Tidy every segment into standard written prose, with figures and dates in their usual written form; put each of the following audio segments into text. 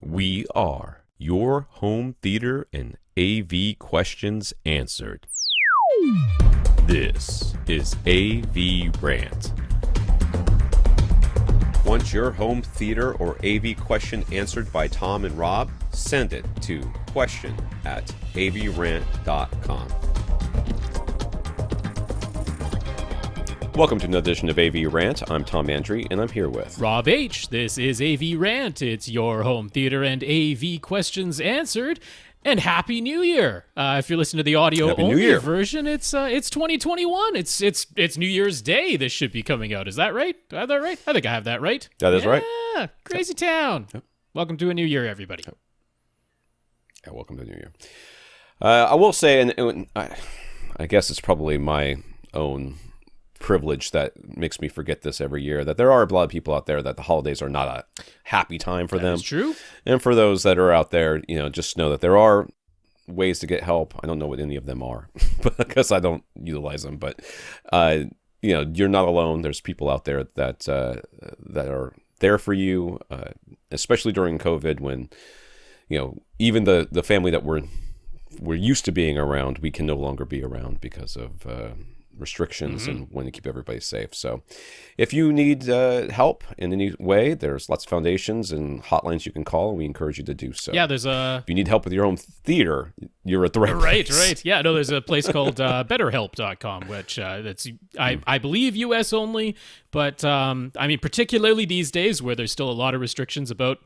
We are your home theater and AV questions answered. This is AVRant. Want your home theater or AV question answered by Tom and Rob? Send it to question@avrant.com. Welcome to another edition of AVRant. I'm Tom Andry, and I'm here with Rob H. This is AVRant. It's your home theater and AV questions answered. And Happy New Year! If you're listening to the audio-only version, it's 2021. It's New Year's Day. This should be coming out. Is that right? Do I have that right? I think I have that right. That is right. Yeah, crazy town. Yep. Welcome to a new year, everybody. Yep. Yeah, welcome to the new year. I will say, and I guess it's probably my own privilege that makes me forget this every year, that there are a lot of people out there that the holidays are not a happy time for them. That's true. And for those that are out there, just know that there are ways to get help. I don't know what any of them are because I don't utilize them, but you're not alone. There's people out there that are there for you, especially during COVID when even the family that we're used to being around, we can no longer be around because of restrictions and want to keep everybody safe. So if you need help in any way, there's lots of foundations and hotlines you can call, and we encourage you to do so. Yeah, if you need help with your own theater, you're at the right place. Right. Yeah, no, there's a place called betterhelp.com, which that's I believe US only, but particularly these days where there's still a lot of restrictions about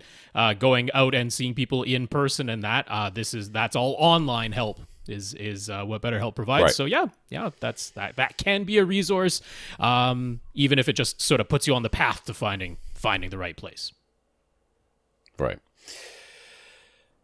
going out and seeing people in person, and that's all online help is what BetterHelp provides. Right. So yeah, that can be a resource, even if it just sort of puts you on the path to finding the right place. Right.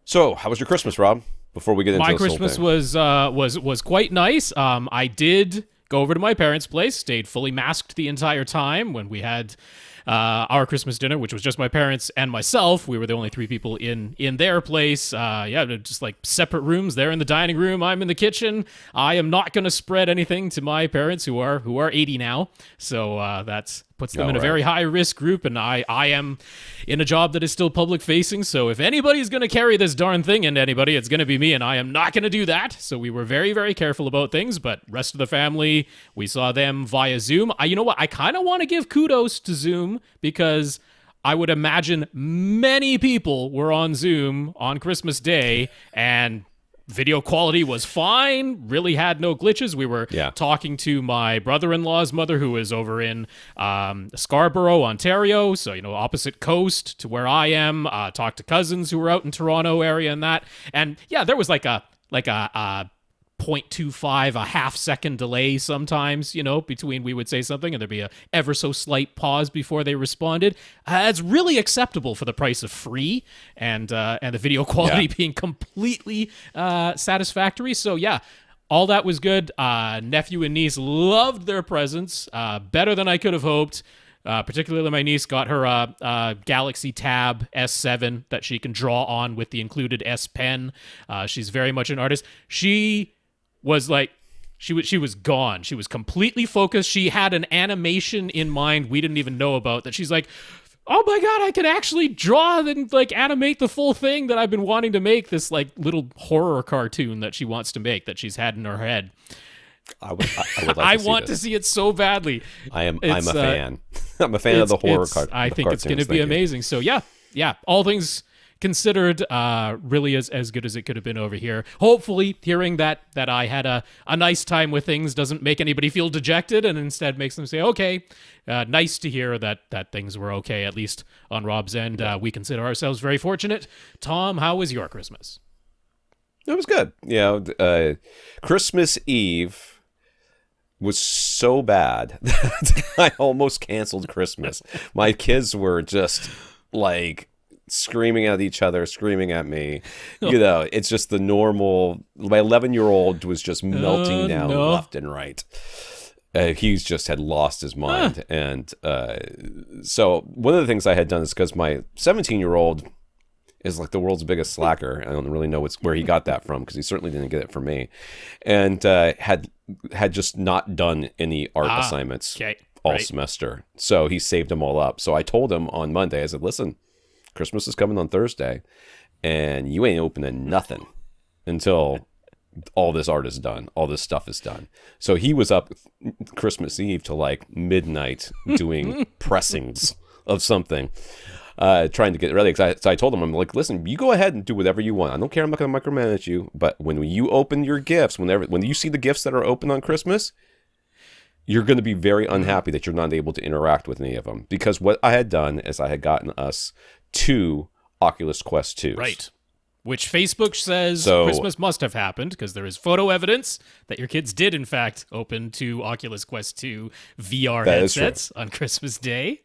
So, how was your Christmas, Rob? Before we get into my Christmas was quite nice. I did go over to my parents' place, stayed fully masked the entire time when we had our Christmas dinner, which was just my parents and myself. We were the only three people in their place. Just like separate rooms. They're in the dining room. I'm in the kitchen. I am not going to spread anything to my parents who are 80 now. So that's puts them in a very high risk group, and I am in a job that is still public facing. So if anybody's going to carry this darn thing into anybody, it's going to be me, and I am not going to do that. So we were very, very careful about things, but rest of the family, we saw them via Zoom. You know what? I kind of want to give kudos to Zoom because I would imagine many people were on Zoom on Christmas Day, and video quality was fine, really had no glitches. We were talking to my brother-in-law's mother, who is over in Scarborough, Ontario, so, opposite coast to where I am. Talked to cousins who were out in Toronto area and that. And, yeah, there was like a 0.25, a half second delay sometimes, between we would say something and there'd be a ever so slight pause before they responded. It's really acceptable for the price of free and the video quality being completely satisfactory. So yeah, all that was good. Nephew and niece loved their presents, better than I could have hoped. Particularly my niece got her Galaxy Tab S7 that she can draw on with the included S Pen. She's very much an artist. She was like, she was gone. She was completely focused. She had an animation in mind we didn't even know about that she's like, oh my God, I can actually draw and like animate the full thing that I've been wanting to make, this like little horror cartoon that she wants to make that she's had in her head. I would like I want to see it so badly. I'm a fan. I'm a fan of the horror cartoon. I think it's going to be amazing. So yeah, all things considered, really as good as it could have been over here. Hopefully, hearing that I had a nice time with things doesn't make anybody feel dejected, and instead makes them say, okay, nice to hear that things were okay, at least on Rob's end. We consider ourselves very fortunate. Tom, how was your Christmas? It was good. Christmas Eve was so bad that I almost canceled Christmas. My kids were just like screaming at each other, screaming at me. It's just the normal. My 11-year-old was just melting down left and right. He's just had lost his mind. And so one of the things I had done is because my 17-year-old is like the world's biggest slacker. I don't really know where he got that from, because he certainly didn't get it from me. And had just not done any art assignments all semester. So he saved them all up. So I told him on Monday, I said, listen, Christmas is coming on Thursday, and you ain't opening nothing until all this art is done, all this stuff is done. So he was up Christmas Eve till like midnight doing pressings of something, trying to get ready. So I told him, I'm like, listen, you go ahead and do whatever you want. I don't care. I'm not going to micromanage you. But when you open your gifts, when you see the gifts that are open on Christmas, you're going to be very unhappy that you're not able to interact with any of them. Because what I had done is I had gotten us 2 Oculus Quest 2s. Right. Which Facebook says Christmas must have happened because there is photo evidence that your kids did, in fact, open 2 Oculus Quest 2 VR headsets on Christmas Day.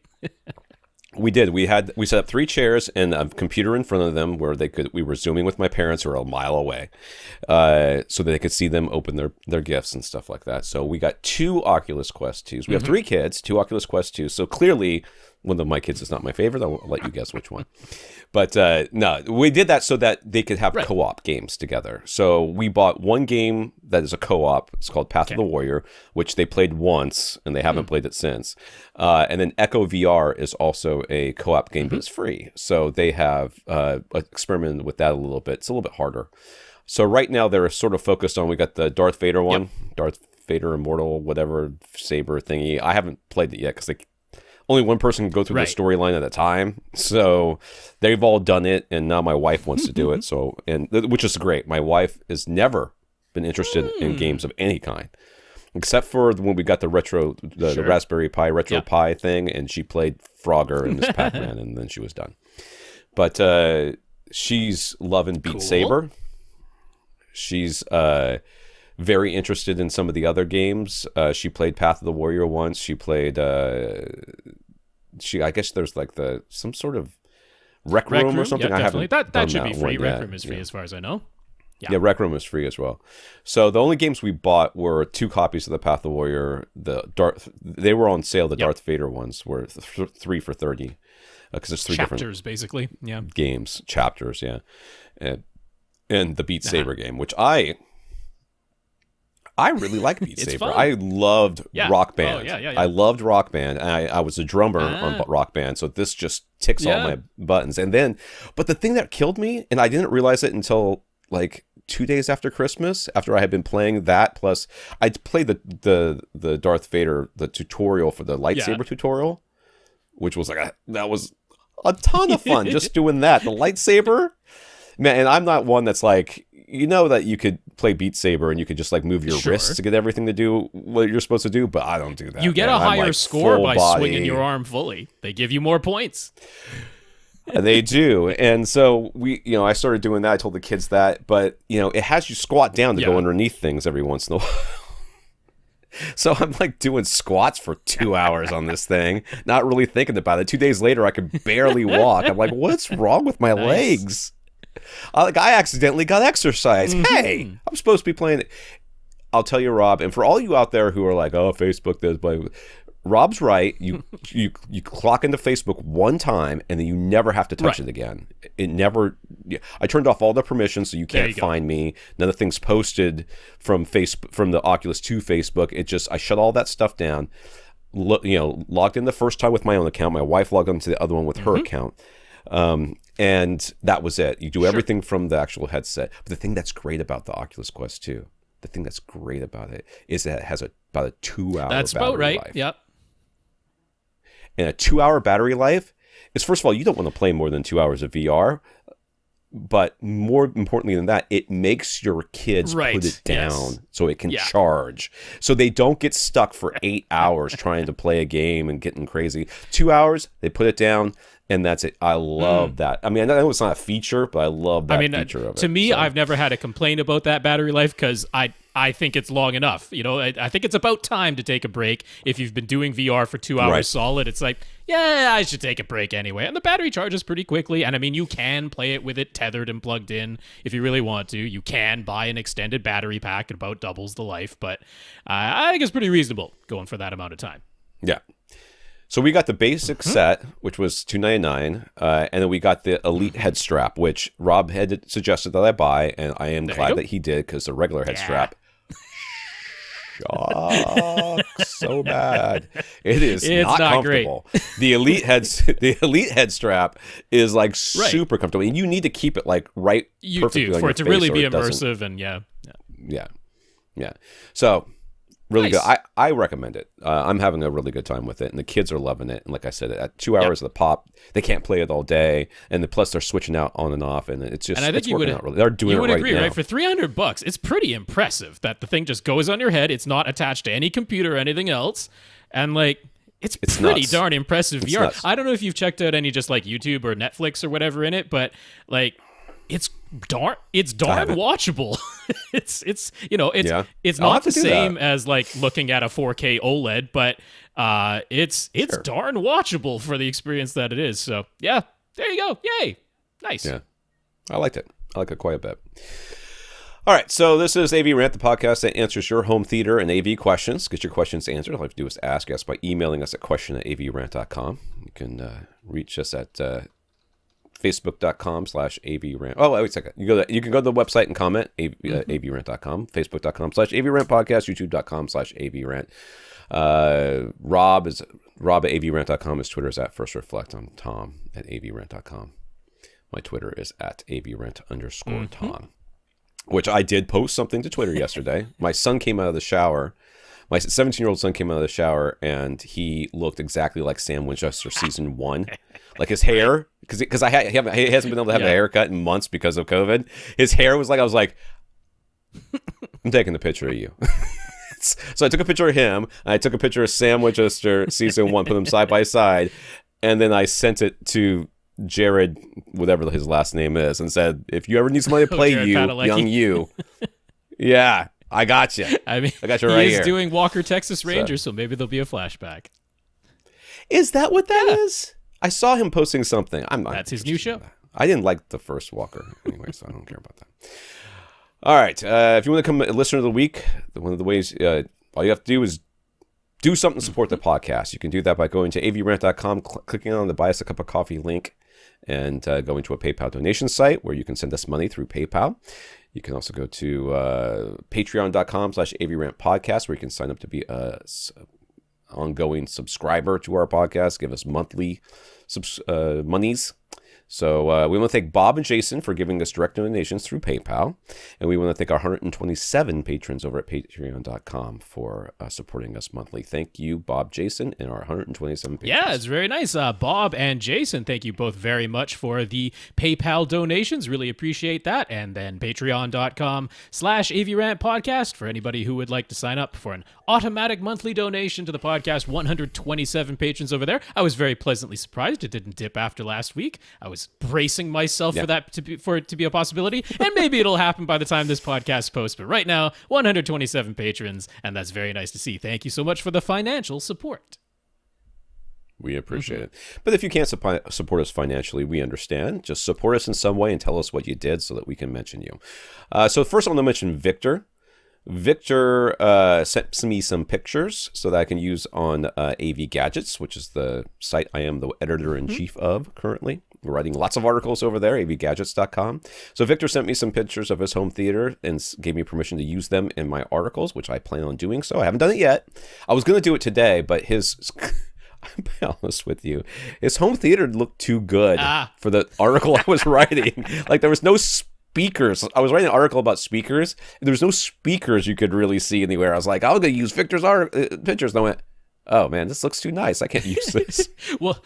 We did. We set up 3 chairs and a computer in front of them where we were Zooming with my parents who are a mile away, so that they could see them open their gifts and stuff like that. So we got 2 Oculus Quest 2s. We have 3 kids, 2 Oculus Quest 2s. So clearly one of my kids is not my favorite. I'll let you guess which one. But no, we did that so that they could have co-op games together. So we bought one game that is a co-op. It's called Path of the Warrior, which they played once, and they haven't played it since. And then Echo VR is also a co-op game, but it's free. So they have experimented with that a little bit. It's a little bit harder. So right now they're sort of focused on, we got the Darth Vader one, Darth Vader Immortal, whatever, saber thingy. I haven't played it yet because only one person can go through the storyline at a time. So they've all done it, and now my wife wants to do it. So, which is great. My wife has never been interested in games of any kind, except for when we got the Raspberry Pi Retro Pi thing, and she played Frogger and Miss Pac-Man, and then she was done. But she's loving Beat Saber. She's very interested in some of the other games. She played Path of the Warrior once. She played I guess there's like some sort of Rec Room or something. Yeah, I haven't that should be free. Rec Room is free as far as I know. Yeah, Rec Room is free as well. So the only games we bought were 2 copies of the Path of the Warrior. They were on sale. The Darth Vader ones were 3 for $30 because it's 3 chapters, different basically. Yeah, games, chapters. Yeah, and the Beat Saber game, which I really like Beat Saber. Fun. I loved Rock Band. Oh, yeah. I loved Rock Band. I was a drummer on Rock Band, so this just ticks all my buttons. But the thing that killed me, and I didn't realize it until like 2 days after Christmas, after I had been playing that, plus I played the Darth Vader, the tutorial for the lightsaber tutorial, which was that was a ton of fun just doing that. The lightsaber, man, and I'm not one that's like, that you could play Beat Saber and you could just like move your wrists to get everything to do what you're supposed to do, but I don't do that. You get a higher score by swinging your arm fully. They give you more points. They do. And so I started doing that. I told the kids that, but it has you squat down to go underneath things every once in a while. So I'm like doing squats for 2 hours on this thing, not really thinking about it. 2 days later, I could barely walk. I'm like, what's wrong with my legs? I accidentally got exercise. Hey, I'm supposed to be playing it. I'll tell you, Rob, and for all you out there who are like, oh, Facebook does, but Rob's right. You clock into Facebook one time, and then you never have to touch it again. It never. I turned off all the permissions, so you can't find me. None of the things posted from the Oculus to Facebook. I shut all that stuff down. Logged in the first time with my own account. My wife logged into the other one with her account. And that was it. You do everything from the actual headset. But the thing that's great about the Oculus Quest 2, the thing that's great about it is that it has about a 2-hour That's battery about right. life. Yep. And a 2-hour battery life is, first of all, you don't want to play more than 2 hours of VR. But more importantly than that, it makes your kids put it down so it can charge. So they don't get stuck for 8 hours trying to play a game and getting crazy. 2 hours, they put it down, and that's it. I love that. I mean, I know it's not a feature, but I love that feature of it. To me, I've never had a complaint about that battery life because I think it's long enough. I think it's about time to take a break. If you've been doing VR for 2 hours solid, it's like, I should take a break anyway. And the battery charges pretty quickly. And I mean, you can play it with it tethered and plugged in if you really want to. You can buy an extended battery pack. It about doubles the life. But I think it's pretty reasonable going for that amount of time. Yeah. So we got the basic set, which was $299, and then we got the Elite head strap, which Rob had suggested that I buy, and I am glad that he did because the regular head strap sucks so bad. It's not comfortable. Great. The elite head strap is like super comfortable, and you need to keep it like perfectly on for your it to face really be it doesn't. immersive and Yeah. So really Nice. good. I recommend it. I'm having a really good time with it, and the kids are loving it. And like I said, at 2 hours of the pop, they can't play it all day, and plus they're switching out on and off, and it's just And I think it's working out really. They're doing it right now. You would agree, right? For $300, it's pretty impressive that the thing just goes on your head. It's not attached to any computer or anything else, and like it's pretty nuts. darn impressive VR. Nuts. I don't know if you've checked out any just like YouTube or Netflix or whatever in it, but like it's darn watchable. it's I'll not have the to do same that. as like looking at a 4K OLED, but it's Sure. darn watchable for the experience that it is. So yeah, there you go. Yay, nice. Yeah, I liked it. I like it quite a bit. All right, so this is AVRant, the podcast that answers your home theater and AV questions. Get your questions answered. All you have to do is ask us by emailing us at question@avrant.com. You can reach us at Facebook.com/AVRant. Oh, wait a second. You can go to the website and comment, AVRant.com, Facebook.com/AVRant Podcast, YouTube.com/AVRant. Rob at AVRant.com. His Twitter is at First Reflect. I'm Tom at AVRant.com. My Twitter is at AVRant_Tom. Which I did post something to Twitter yesterday. My son came out of the shower. My 17-year-old son came out of the shower, and he looked exactly like Sam Winchester season 1. Like his hair, because he hasn't been able to have a haircut in months because of COVID. His hair was like, I was like, I'm taking the picture of you. So I took a picture of him, and I took a picture of Sam Winchester season 1, put them side by side, and then I sent it to Jared, whatever his last name is, and said, if you ever need somebody to play you, Padalecki. young you, yeah, I got you. I mean, I got you right he is here. doing Walker, Texas Ranger, so maybe there'll be a flashback. Is that what that is? I saw him posting something. That's his new show. I didn't like the first Walker anyway, so I don't care about that. All right. If you want to come listener of the week, one of the ways, all you have to do is do something to support the podcast. You can do that by going to avrant.com, clicking on the Buy Us a Cup of Coffee link, and going to a PayPal donation site where you can send us money through PayPal. You can also go to patreon.com/AVRant Podcast, where you can sign up to be a ongoing subscriber to our podcast, give us monthly monies. So we want to thank Bob and Jason for giving us direct donations through PayPal. And we want to thank our 127 patrons over at patreon.com for supporting us monthly. Thank you, Bob, Jason, and our 127 patrons. Yeah, it's very nice. Bob and Jason, thank you both very much for the PayPal donations. Really appreciate that. And then patreon.com/AVRant Podcast for anybody who would like to sign up for an automatic monthly donation to the podcast. 127 patrons over there. I was very pleasantly surprised it didn't dip after last week. I was bracing myself for it to be a possibility, and maybe it'll happen by the time this podcast posts. But right now, 127 patrons, and that's very nice to see. Thank you so much for the financial support. We appreciate it. But if you can't support us financially, we understand. Just support us in some way and tell us what you did so that we can mention you. So first I want to mention Victor. Victor sent me some pictures so that I can use on AV Gadgets, which is the site I am the editor-in-chief of currently. We're writing lots of articles over there, avgadgets.com. So Victor sent me some pictures of his home theater and gave me permission to use them in my articles, which I plan on doing so. I haven't done it yet. I was going to do it today, but I'll be honest with you, his home theater looked too good for the article I was writing. Like there was no speakers. I was writing an article about speakers. There was no speakers you could really see anywhere. I was like, I'm going to use Victor's pictures. And I went, oh man, this looks too nice. I can't use this. Well,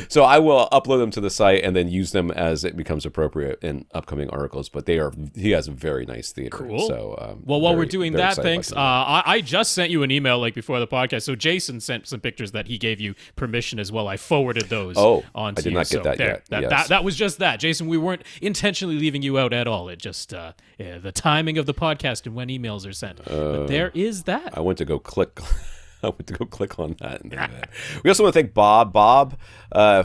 so I will upload them to the site and then use them as it becomes appropriate in upcoming articles. But he has a very nice theater. Cool. So, well, while we're doing that, thanks. I just sent you an email before the podcast. So Jason sent some pictures that he gave you permission as well. I forwarded those. Oh, on to I did not get that yet. That was just that, Jason. We weren't intentionally leaving you out at all. It just the timing of the podcast and when emails are sent. But there is that. I went to go click on that. We also want to thank Bob. Bob,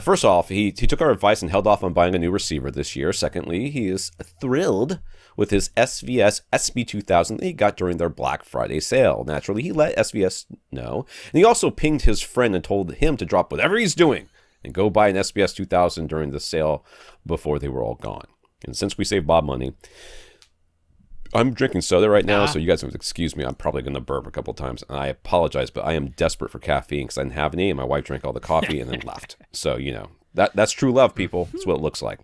first off, he took our advice and held off on buying a new receiver this year. Secondly, he is thrilled with his SVS SB2000 that he got during their Black Friday sale. Naturally, he let SVS know. And he also pinged his friend and told him to drop whatever he's doing and go buy an SBS 2000 during the sale before they were all gone. And since we saved Bob money, I'm drinking soda right now, so you guys would excuse me. I'm probably going to burp a couple times, and I apologize, but I am desperate for caffeine because I didn't have any, and my wife drank all the coffee and then left. So, that's true love, people. That's what it looks like.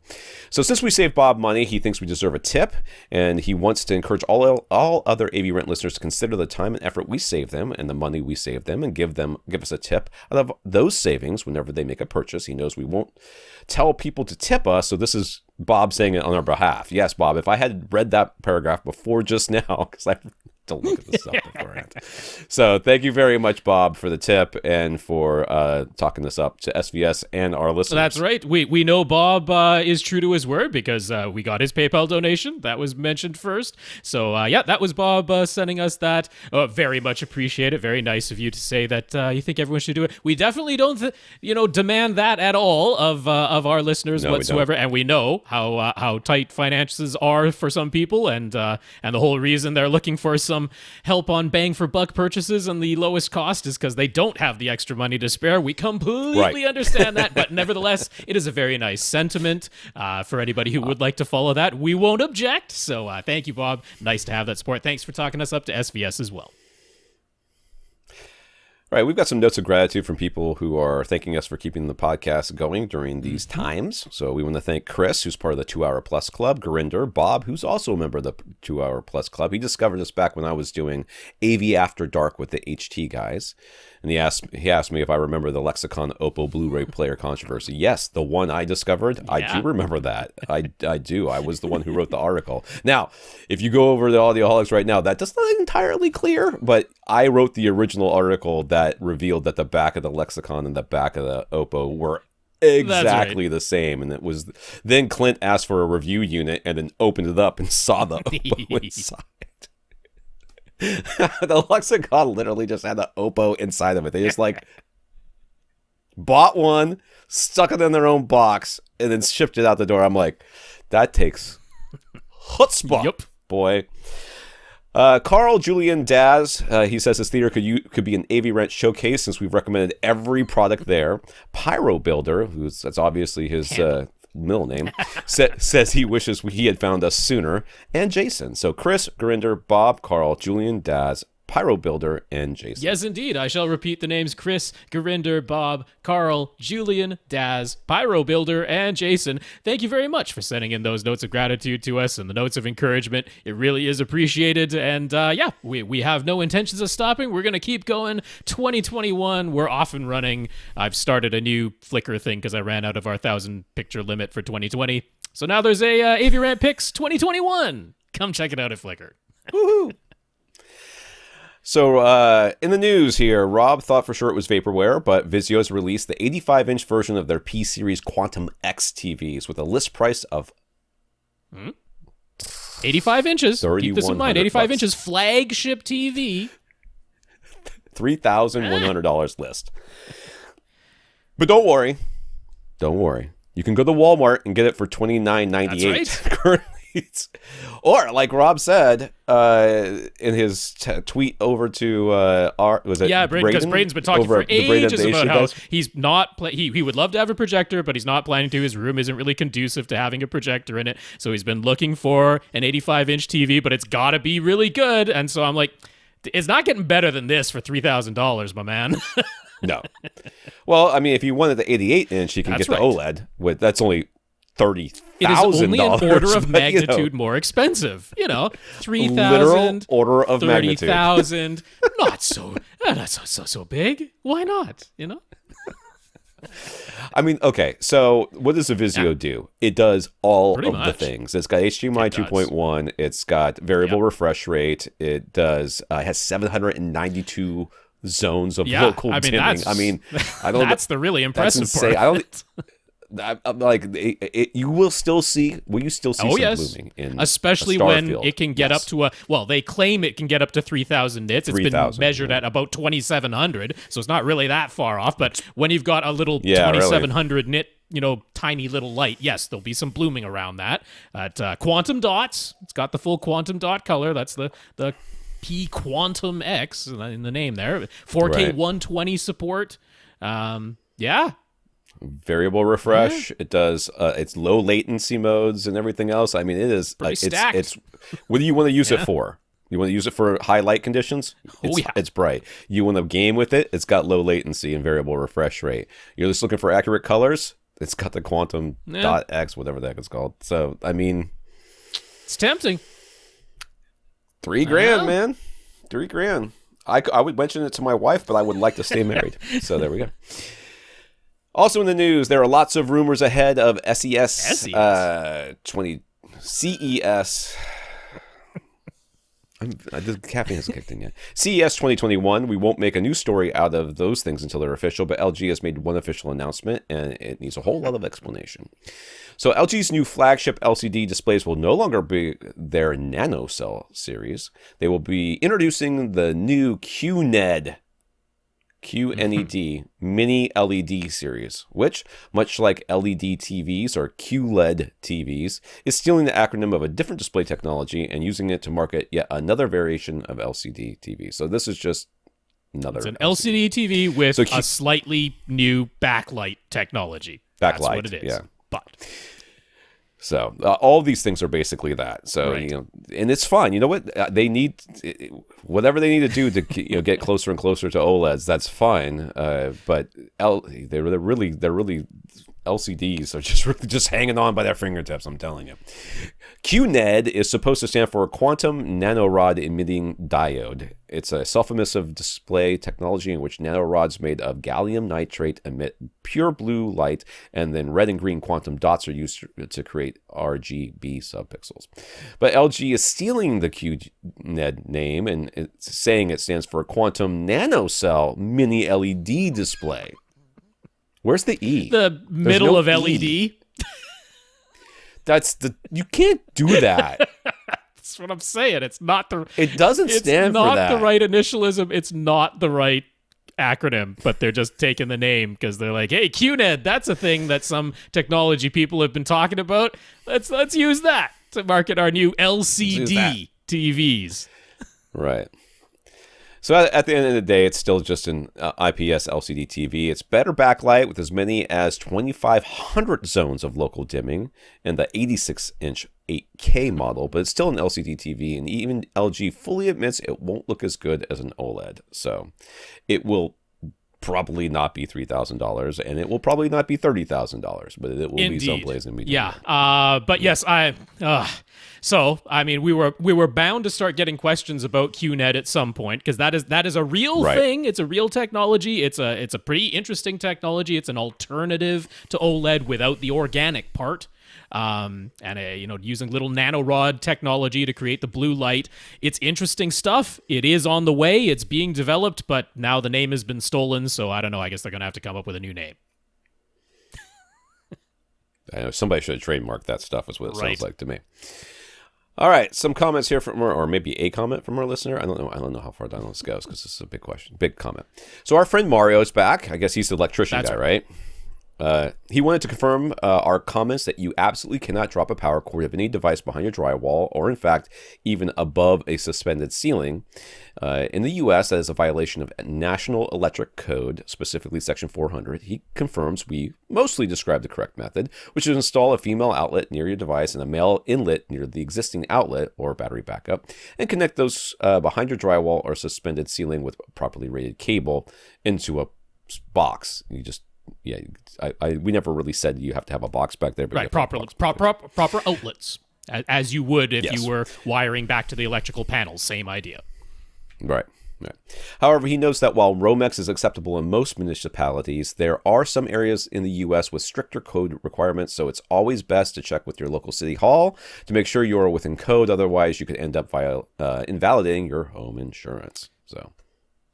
So since we saved Bob money, he thinks we deserve a tip, and he wants to encourage all other AVRant listeners to consider the time and effort we save them and the money we save them and give us a tip out of those savings whenever they make a purchase. He knows we won't tell people to tip us, so this is Bob saying it on our behalf. Yes, Bob, if I had read that paragraph before just now, because I to look at this stuff beforehand. So thank you very much, Bob, for the tip and for talking this up to SVS and our listeners. That's right. We know Bob is true to his word because we got his PayPal donation. That was mentioned first. So that was Bob sending us that. Very much appreciate it. Very nice of you to say that you think everyone should do it. We definitely don't, demand that at all of our listeners whatsoever. And we know how tight finances are for some people, and the whole reason they're looking for some help on bang for buck purchases and the lowest cost is because they don't have the extra money to spare. We completely understand that, but nevertheless, it is a very nice sentiment for anybody who would like to follow that. We won't object. So thank you, Bob. Nice to have that support. Thanks for talking us up to SVS as well. All right, we've got some notes of gratitude from people who are thanking us for keeping the podcast going during these times. So we want to thank Chris, who's part of the 2 Hour Plus Club, Gurinder, Bob, who's also a member of the 2 Hour Plus Club. He discovered us back when I was doing AV After Dark with the HT guys. And he asked me if I remember the Lexicon Oppo Blu-ray player controversy. Yes, the one I discovered. Yeah. I do remember that. I do. I was the one who wrote the article. Now, if you go over the Audioholics right now, that does not entirely clear, but I wrote the original article that revealed that the back of the Lexicon and the back of the Oppo were exactly the same. And it was then Clint asked for a review unit and then opened it up and saw the Oppo inside. The Lexicon literally just had the Oppo inside of it. They just bought one, stuck it in their own box, and then shipped it out the door. I'm like, that takes chutzpah, boy. Carl Julian Daz, he says his theater could be an AVRant showcase since we've recommended every product there. PyroBuilder, that's obviously his middle name, says he wishes he had found us sooner, and Jason. So Chris, Gurinder, Bob, Carl, Julian Daz, PyroBuilder, and Jason. Yes, indeed. I shall repeat the names Chris, Gurinder, Bob, Carl, Julian, Daz, PyroBuilder, and Jason. Thank you very much for sending in those notes of gratitude to us and the notes of encouragement. It really is appreciated. And we have no intentions of stopping. We're going to keep going. 2021, we're off and running. I've started a new Flickr thing because I ran out of our 1,000-picture limit for 2020. So now there's a AVRant Picks 2021. Come check it out at Flickr. Woohoo! So, in the news here, Rob thought for sure it was vaporware, but Vizio has released the 85-inch version of their P-Series Quantum X TVs with a list price of 85 inches. Keep this in mind. 85 inches, flagship TV. $3,100 list. But don't worry. You can go to Walmart and get it for $29.98. That's right. Currently. Or, like Rob said in his tweet over to because Braden's been talking for ages about how he's not he would love to have a projector, but he's not planning to. His room isn't really conducive to having a projector in it, so he's been looking for an 85-inch TV, but it's got to be really good. And so I'm like, it's not getting better than this for $3,000, my man. No. Well, I mean, if you wanted the 88-inch, you can get the OLED. That's only $30,000. It is only an order of magnitude more expensive. $3,000, literal order of magnitude. $30,000. Not so big. Why not? I mean, okay. So, what does a Vizio do? It does all of the things. It's got HDMI 2.1. It's got variable refresh rate. It does. It has 792 zones of local dimming. I don't. That's the really impressive part. I'm like, you will still see. Will you still see some blooming in especially when it can get up to they claim it can get up to 3,000 nits. It's been measured at about 2,700, so it's not really that far off. But when you've got a little 2,700 nit, tiny little light, yes, there'll be some blooming around that. Quantum dots. It's got the full quantum dot color. That's the P Quantum X in the name there. 4K 120 support. variable refresh. It does it's low latency modes and everything else. I mean, it is stacked. it's what do you want to use it for? You want to use it for high light conditions? It's bright. You want to game with it? It's got low latency and variable refresh rate. You're just looking for accurate colors? It's got the quantum dot X, whatever the heck it's called. So, I mean, it's tempting. $3,000, man. $3,000. I would mention it to my wife, but I would like to stay married. So there we go. Also in the news, there are lots of rumors ahead of CES. The caffeine hasn't kicked in yet. CES 2021. We won't make a news story out of those things until they're official, but LG has made one official announcement, and it needs a whole lot of explanation. So LG's new flagship LCD displays will no longer be their NanoCell series. They will be introducing the new QNED Mini LED series, which, much like LED TVs or QLED TVs, is stealing the acronym of a different display technology and using it to market yet another variation of LCD TV. So this is just another. It's an LCD TV with a slightly new backlight technology. That's what it is. Yeah. But so all these things are basically that. So right. And it's fine. You know what? They need whatever they need to do to get closer and closer to OLEDs. That's fine. But they're really LCDs are just hanging on by their fingertips. I'm telling you. QNED is supposed to stand for Quantum Nanorod Emitting Diode. It's a self-emissive display technology in which nanorods made of gallium nitrate emit pure blue light, and then red and green quantum dots are used to create RGB subpixels. But LG is stealing the QNED name and it's saying it stands for Quantum NanoCell Mini LED Display. Where's the E? The middle of LED. E. You can't do that. That's what I'm saying. It doesn't stand for that. It's not the right initialism. It's not the right acronym, but they're just taking the name because they're like, hey, QNED, that's a thing that some technology people have been talking about. Let's use that to market our new LCD TVs. Right. So at the end of the day, it's still just an IPS LCD TV. It's better backlight with as many as 2,500 zones of local dimming and the 86-inch 8K model, but it's still an LCD TV, and even LG fully admits it won't look as good as an OLED. So it will probably not be $3,000, and it will probably not be $30,000, but it will be someplace in between. Yeah, but yes, So, I mean, we were bound to start getting questions about QNED at some point because that is a real thing. It's a real technology. It's a pretty interesting technology. It's an alternative to OLED without the organic part. Using little nanorod technology to create the blue light. It's interesting stuff. It is on the way. It's being developed, but now the name has been stolen. So I don't know. I guess they're going to have to come up with a new name. I know somebody should have trademarked that stuff. Is what it sounds like to me. All right, some comments here from or maybe a comment from our listener. I don't know how far down this goes because this is a big question, big comment. So our friend Mario is back. I guess he's the electrician guy, right? He wanted to confirm our comments that you absolutely cannot drop a power cord of any device behind your drywall or, in fact, even above a suspended ceiling. In the U.S., that is a violation of National Electric Code, specifically Section 400. He confirms we mostly describe the correct method, which is install a female outlet near your device and a male inlet near the existing outlet or battery backup, and connect those behind your drywall or suspended ceiling with a properly rated cable into a box. We never really said you have to have a box back there. But right, proper outlets, as you would if you were wiring back to the electrical panels. Same idea. Right. However, he notes that while Romex is acceptable in most municipalities, there are some areas in the U.S. with stricter code requirements, so it's always best to check with your local city hall to make sure you are within code. Otherwise, you could end up invalidating your home insurance. So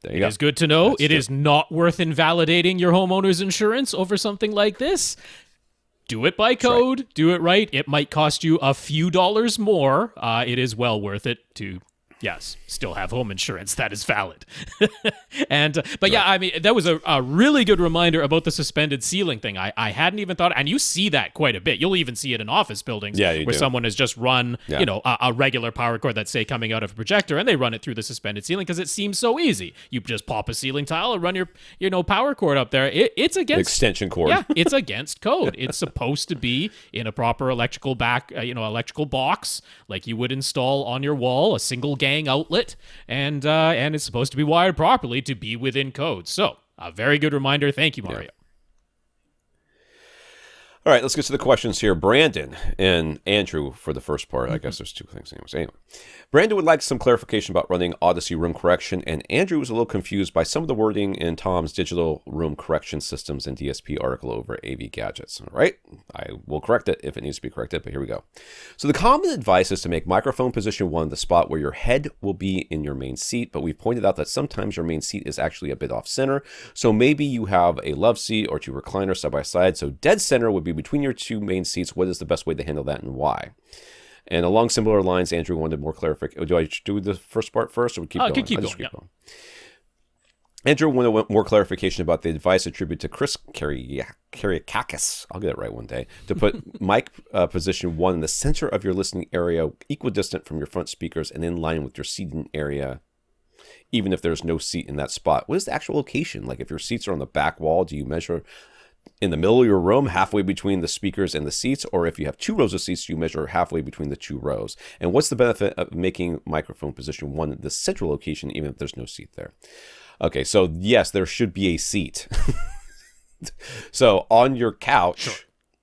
there you go. It is good to know. It is not worth invalidating your homeowner's insurance over something like this. Do it by code. Do it right. It might cost you a few dollars more. It is well worth it to Yes, still have home insurance. That is valid. But yeah, I mean, that was a really good reminder about the suspended ceiling thing. I hadn't even thought, and you see that quite a bit. You'll even see it in office buildings where someone has just run, a regular power cord that's, say, coming out of a projector, and they run it through the suspended ceiling because it seems so easy. You just pop a ceiling tile and run your, power cord up there. It's against extension cord. Yeah, it's against code. It's supposed to be in a proper electrical electrical box like you would install on your wall, a single gang outlet, and it's supposed to be wired properly to be within code. So, a very good reminder. Thank you, Mario. Yeah. All right, let's get to the questions here. Brandon and Andrew for the first part. I guess there's two things. Anyway, Brandon would like some clarification about running Audyssey room correction, and Andrew was a little confused by some of the wording in Tom's digital room correction systems and DSP article over AV gadgets. All right, I will correct it if it needs to be corrected, but here we go. So the common advice is to make microphone position 1 the spot where your head will be in your main seat, but we've pointed out that sometimes your main seat is actually a bit off center. So maybe you have a love seat or 2 recliners side by side, so dead center would be between your 2 main seats. What is the best way to handle that and why? And along similar lines, Andrew wanted more clarification. Do I do the first part first or we keep going? Keep going. Andrew wanted more clarification about the advice attributed to Chris Kyriakakis, I'll get it right one day, to put mic position 1 in the center of your listening area, equidistant from your front speakers and in line with your seating area, even if there's no seat in that spot. What is the actual location? Like if your seats are on the back wall, do you measure in the middle of your room, halfway between the speakers and the seats? Or if you have 2 rows of seats, you measure halfway between the 2 rows? And what's the benefit of making microphone position 1 the central location, even if there's no seat there? Okay, so yes, there should be a seat. So on your couch, sure,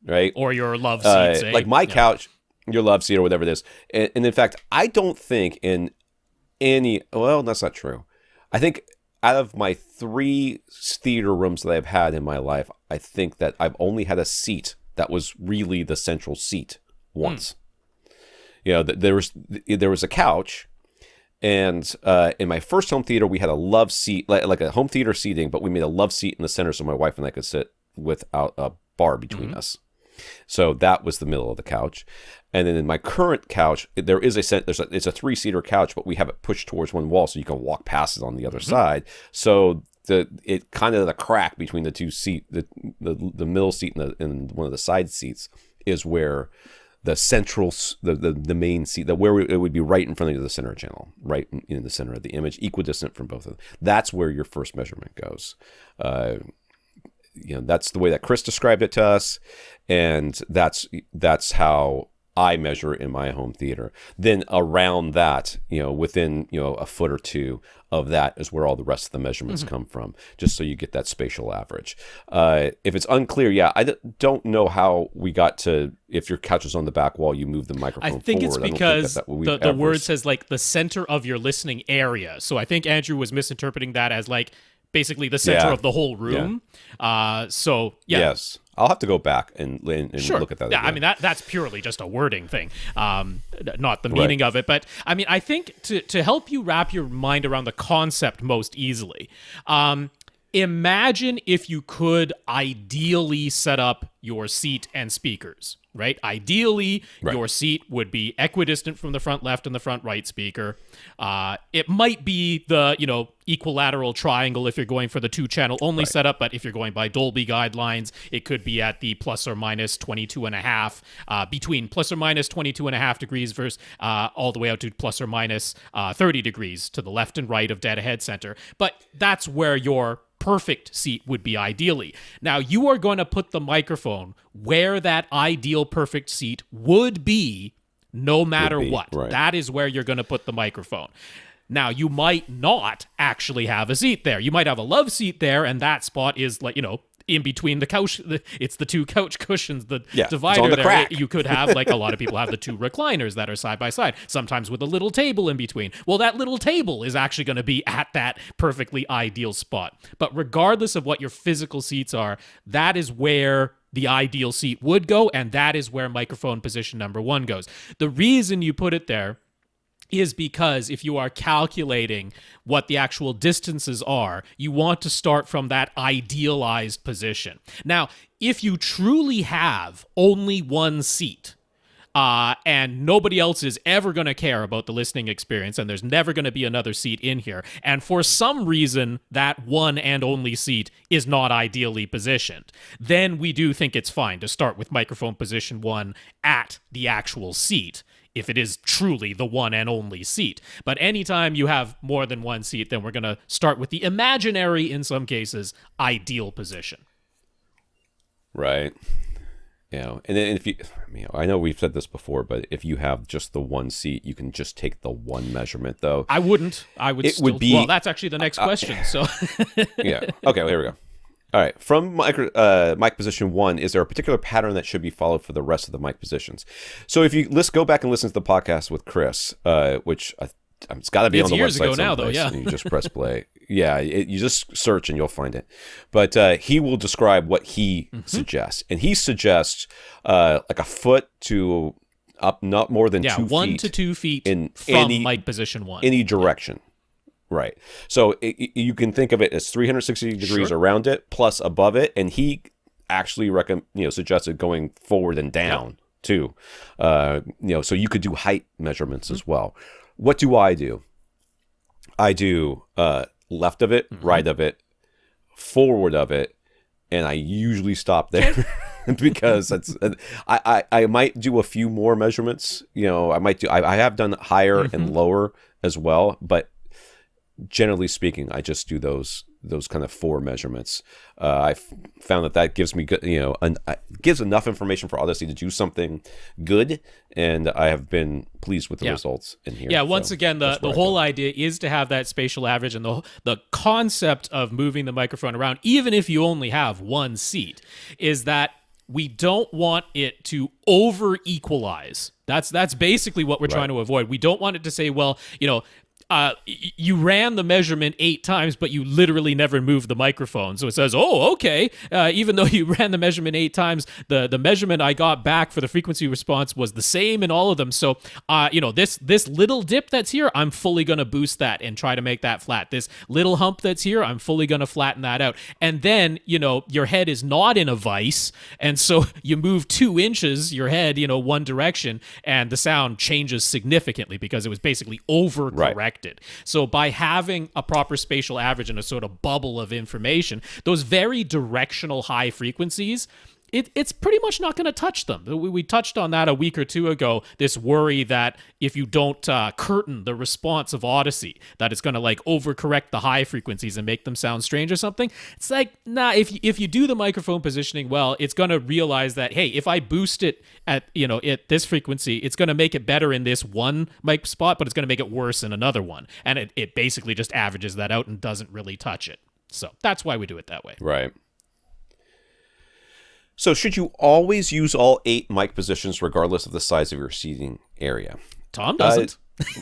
right? Or your love seat, like my couch, your love seat or whatever it is. And in fact, I don't think in any, well, that's not true. I think out of my 3 theater rooms that I've had in my life, I think that I've only had a seat that was really the central seat once. There was a couch, and in my first home theater, we had a love seat, like a home theater seating, but we made a love seat in the center so my wife and I could sit without a bar between us. So that was the middle of the couch. And then in my current couch, there is it's a 3-seater couch, but we have it pushed towards one wall so you can walk past it on the other side. So it kind of the crack between the 2 seat, the middle seat and one of the side seats is where the central, the main seat, where it would be right in front of the center channel, right in the center of the image, equidistant from both of them. That's where your first measurement goes. That's the way that Chris described it to us, and that's how I measure in my home theater. Then around that, within a foot or 2 of that is where all the rest of the measurements come from, just so you get that spatial average. If it's unclear, I don't know how we got to, if your couch is on the back wall, you move the microphone forward. I think it's because the word says like the center of your listening area. So I think Andrew was misinterpreting that as like basically the center of the whole room. Yes. I'll have to go back and look at that. Yeah, again. I mean, that's purely just a wording thing, not the meaning of it. But I mean, I think to help you wrap your mind around the concept most easily, imagine if you could ideally set up your seat and speakers, right? Ideally, your seat would be equidistant from the front left and the front right speaker. It might be the, equilateral triangle if you're going for the 2-channel only setup, but if you're going by Dolby guidelines, it could be at the plus or minus 22.5, between plus or minus 22.5 degrees versus all the way out to plus or minus 30 degrees to the left and right of dead ahead center. But that's where your perfect seat would be ideally. Now, you are going to put the microphone where that ideal perfect seat would be no matter what. Right. That is where you're going to put the microphone. Now, you might not actually have a seat there. You might have a love seat there, and that spot is like, in between the couch, it's the 2 couch cushions, the divider there. Crack. You could have, like a lot of people have the 2 recliners that are side by side, sometimes with a little table in between. Well, that little table is actually going to be at that perfectly ideal spot. But regardless of what your physical seats are, that is where the ideal seat would go, and that is where microphone position number 1 goes. The reason you put it there is because if you are calculating what the actual distances are, you want to start from that idealized position. Now, if you truly have only 1 seat, and nobody else is ever going to care about the listening experience, and there's never going to be another seat in here. And for some reason, that one and only seat is not ideally positioned. Then we do think it's fine to start with microphone position 1 at the actual seat, if it is truly the one and only seat. But anytime you have more than one seat, then we're going to start with the imaginary, in some cases, ideal position. Right. And then if you, I know we've said this before, but if you have just the one seat, you can just take the one measurement, though. I wouldn't. I would it still, would be, well, that's actually the next question. So yeah. Okay, well, here we go. All right. From mic position 1, is there a particular pattern that should be followed for the rest of the mic positions? So if you go back and listen to the podcast with Chris, which it's got to be on the years website ago now, though, yeah. And you just press play. Yeah, you just search and you'll find it. But he will describe what he suggests. And he suggests like a foot to up not more than 2 feet. 1 to 2 feet in from mic position 1. Any direction. Right. So you can think of it as 360 degrees around it plus above it. And he actually suggested going forward and down too. So you could do height measurements as well. What do? I do left of it, right of it, forward of it, and I usually stop there because I might do a few more measurements. I have done higher and lower as well, but generally speaking, I just do those kind of 4 measurements. I found that gives me good, gives enough information for Audyssey to do something good, and I have been pleased with the results in here. Yeah, once again, the whole idea is to have that spatial average, and the concept of moving the microphone around, even if you only have one seat, is that we don't want it to over equalize. That's basically what we're trying to avoid. We don't want it to say, well, you ran the measurement 8 times, but you literally never moved the microphone. So it says, oh, okay. Even though you ran the measurement 8 times, the measurement I got back for the frequency response was the same in all of them. So, this little dip that's here, I'm fully going to boost that and try to make that flat. This little hump that's here, I'm fully going to flatten that out. And then, your head is not in a vice. And so you move 2 inches, your head, one direction, and the sound changes significantly because it was basically overcorrected. Right. So by having a proper spatial average and a sort of bubble of information, those very directional high frequencies, it's pretty much not going to touch them. We touched on that a week or 2 ago, this worry that if you don't curtain the response of Audyssey, that it's going to like overcorrect the high frequencies and make them sound strange or something. It's like, nah, if you do the microphone positioning well, it's going to realize that, hey, if I boost it at this frequency, it's going to make it better in this one mic spot, but it's going to make it worse in another one. And it basically just averages that out and doesn't really touch it. So that's why we do it that way. Right. So should you always use all 8 mic positions regardless of the size of your seating area? Tom doesn't.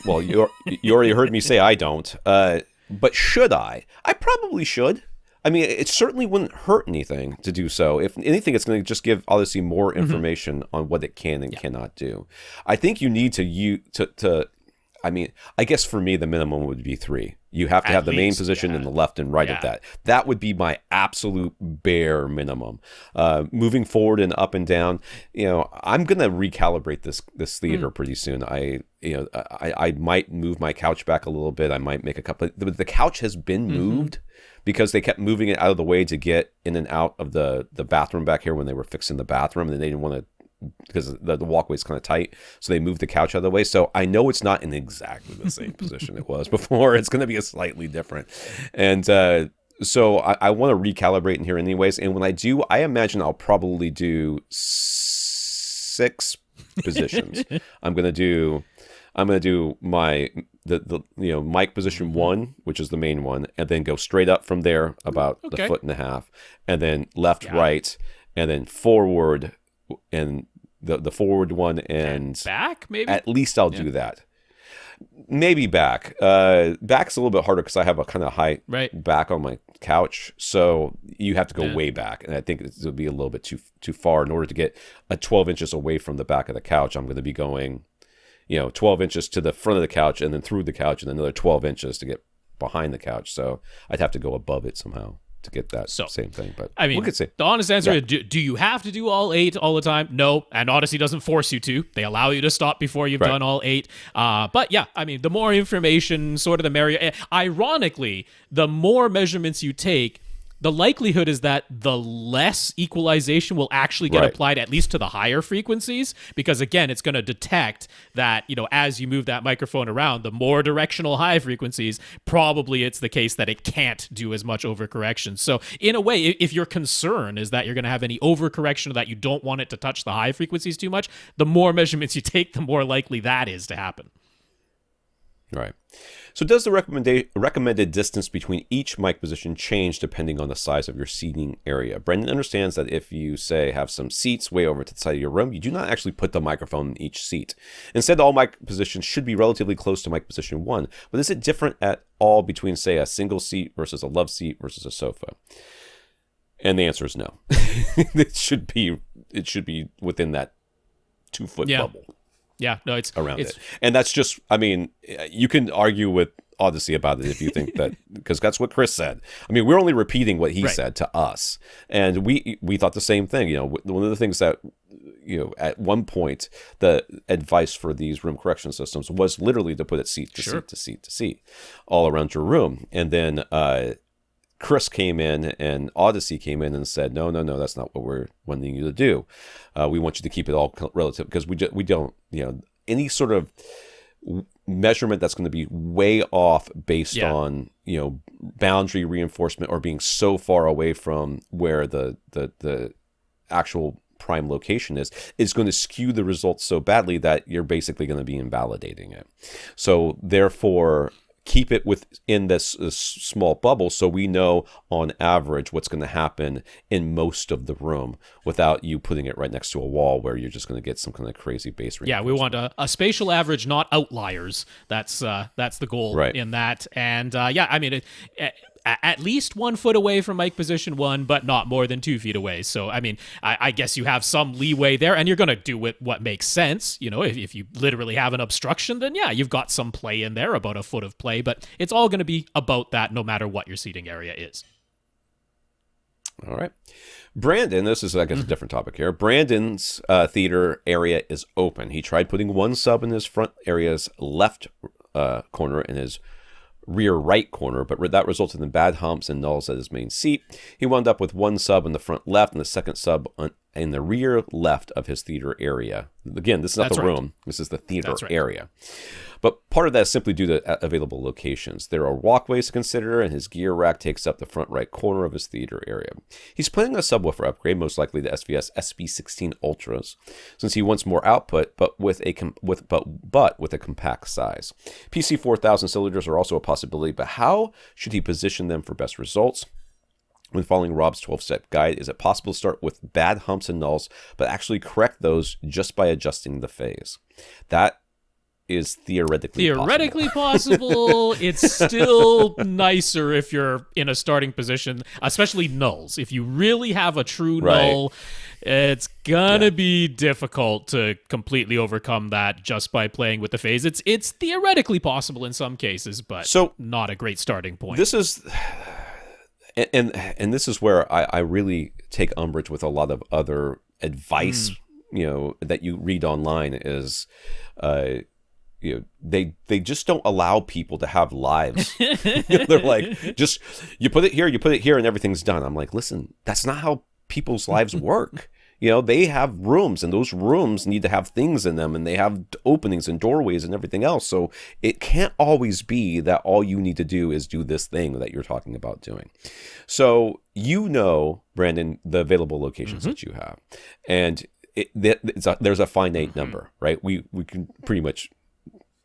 Well, you already heard me say I don't. But should I? I probably should. I mean, it certainly wouldn't hurt anything to do so. If anything, it's going to just give Audyssey more information on what it can and cannot do. I think you need to I mean, I guess for me, the minimum would be 3. You have to have the main position and the left and right of that. That would be my absolute bare minimum. Moving forward and up and down, I'm going to recalibrate this theater pretty soon. I might move my couch back a little bit. I might make a couple. The couch has been moved because they kept moving it out of the way to get in and out of the bathroom back here when they were fixing the bathroom, and they didn't want to, because the walkway is kind of tight, so they moved the couch out of the way. So I know it's not in exactly the same position it was before. It's going to be a slightly different. And so I want to recalibrate in here anyways. And when I do, I imagine I'll probably do 6 positions. I'm going to do my mic position 1, which is the main one, and then go straight up from there about the foot and a half, and then left, right, and then forward, and the forward one, and back, maybe? At least I'll do that. Maybe back. Back's a little bit harder because I have a kind of high back on my couch, so you have to go way back, and I think it would be a little bit too far. In order to get 12 inches away from the back of the couch, I'm going to be going 12 inches to the front of the couch, and then through the couch, and another 12 inches to get behind the couch. So I'd have to go above it somehow. to get that same thing. But I mean, we could see. The honest answer is, do you have to do all 8 all the time? No, and Audyssey doesn't force you to. They allow you to stop before you've done all 8. But yeah, I mean, the more information, sort of the merrier. Ironically, the more measurements you take, the likelihood is that the less equalization will actually get applied, at least to the higher frequencies, because again, it's going to detect that, as you move that microphone around, the more directional high frequencies, probably it's the case that it can't do as much overcorrection. So in a way, if your concern is that you're going to have any overcorrection or that you don't want it to touch the high frequencies too much, the more measurements you take, the more likely that is to happen. Right. So does the recommended distance between each mic position change depending on the size of your seating area? Brendan understands that if you, say, have some seats way over to the side of your room, you do not actually put the microphone in each seat. Instead, all mic positions should be relatively close to mic position 1. But is it different at all between, say, a single seat versus a love seat versus a sofa? And the answer is no. It should be within that 2-foot bubble. Yeah, no, it's around it. And that's just, I mean, you can argue with Audyssey about it if you think that, because that's what Chris said. I mean, we're only repeating what he said to us. And we thought the same thing. One of the things that, at one point, the advice for these room correction systems was literally to put it seat to seat to seat to seat all around your room. And then Chris came in and Audyssey came in and said, no, that's not what we're wanting you to do. We want you to keep it all relative, because we don't, any sort of measurement that's going to be way off based on, boundary reinforcement or being so far away from where the actual prime location is going to skew the results so badly that you're basically going to be invalidating it. So therefore, keep it within this small bubble so we know on average what's going to happen in most of the room without you putting it right next to a wall where you're just going to get some kind of crazy bass rate. Yeah, we want a spatial average, not outliers. That's the goal in that. And I mean, at least 1 foot away from mic position 1, but not more than 2 feet away. So, I mean, I guess you have some leeway there, and you're going to do what makes sense. If you literally have an obstruction, then you've got some play in there, about a foot of play, but it's all going to be about that no matter what your seating area is. All right. Brandon, this is, I guess, a different topic here. Brandon's theater area is open. He tried putting one sub in his front area's left corner and his rear right corner, but that resulted in bad humps and nulls at his main seat. He wound up with one sub in the front left and the second sub in the rear left of his theater area. Again, this is not the room. This is the theater area. But part of that is simply due to available locations. There are walkways to consider, and his gear rack takes up the front right corner of his theater area. He's planning a subwoofer upgrade, most likely the SVS SB16 Ultras, since he wants more output, but with a compact size. PC4000 cylinders are also a possibility, but how should he position them for best results? When following Rob's 12-step guide, is it possible to start with bad humps and nulls, but actually correct those just by adjusting the phase? That is theoretically possible. It's still nicer if you're in a starting position, especially nulls. If you really have a true null, it's gonna be difficult to completely overcome that just by playing with the phase. It's theoretically possible in some cases, but not a great starting point. This is... And this is where I really take umbrage with a lot of other advice, that you read online is, they just don't allow people to have lives. They're like, just, you put it here, and everything's done. I'm like, listen, that's not how people's lives work. They have rooms, and those rooms need to have things in them, and they have openings and doorways and everything else. So it can't always be that all you need to do is do this thing that you're talking about doing. So Brandon, the available locations that you have, and there's a finite number, right? We can pretty much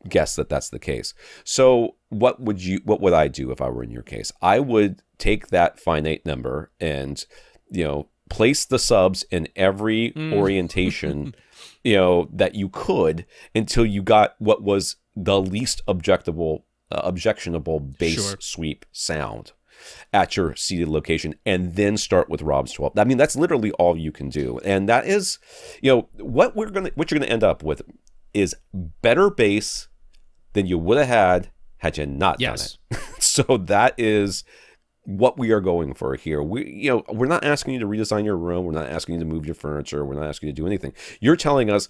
guess that that's the case. So what would I do if I were in your case? I would take that finite number and place the subs in every orientation, that you could, until you got what was the least objectionable bass sweep sound at your seated location, and then start with Rob's 12. I mean, that's literally all you can do. And that is, what you're going to end up with is better bass than you would have had you not done it. So that is what we are going for here. We're not asking you to redesign your room. We're not asking you to move your furniture. We're not asking you to do anything. You're telling us,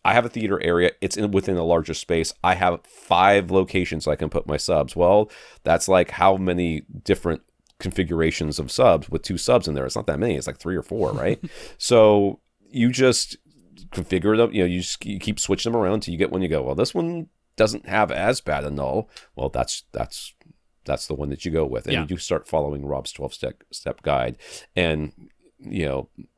I have a theater area. It's within a larger space. I have 5 locations I can put my subs. Well, that's like how many different configurations of subs with 2 subs in there. It's not that many. It's like 3 or 4, right? So you just configure them. You keep switching them around until you get one you go, well, this one doesn't have as bad a null. Well, that's the one that you go with. And you do start following Rob's 12-step guide and,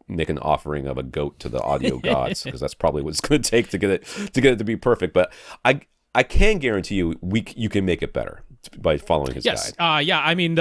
make an offering of a goat to the audio gods, because that's probably what it's going to take to get it to be perfect. But I can guarantee you you can make it better by following his guide. I mean,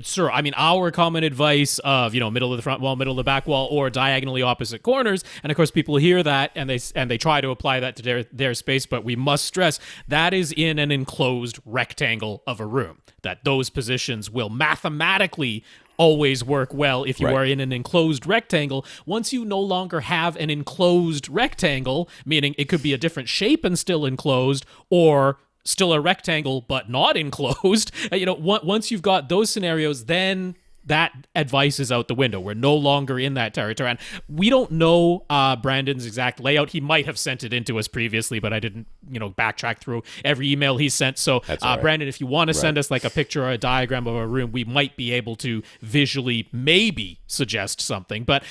sir, I mean, our common advice of, middle of the front wall, middle of the back wall, or diagonally opposite corners. And of course, people hear that and they try to apply that to their space. But we must stress that is in an enclosed rectangle of a room, that those positions will mathematically always work well if you are in an enclosed rectangle. Once you no longer have an enclosed rectangle, meaning it could be a different shape and still enclosed, or still a rectangle but not enclosed, once you've got those scenarios, then that advice is out the window. We're no longer in that territory. And we don't know Brandon's exact layout. He might have sent it into us previously, but I didn't, backtrack through every email he sent. So, right. Brandon, if you want to send us like a picture or a diagram of a room, we might be able to visually maybe suggest something. But,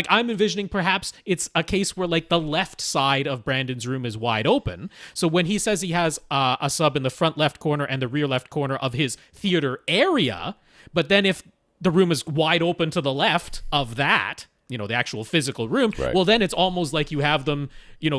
I'm envisioning perhaps it's a case where like the left side of Brandon's room is wide open. So when he says he has a sub in the front left corner and the rear left corner of his theater area, but then if the room is wide open to the left of that, the actual physical room, well, then it's almost like you have them,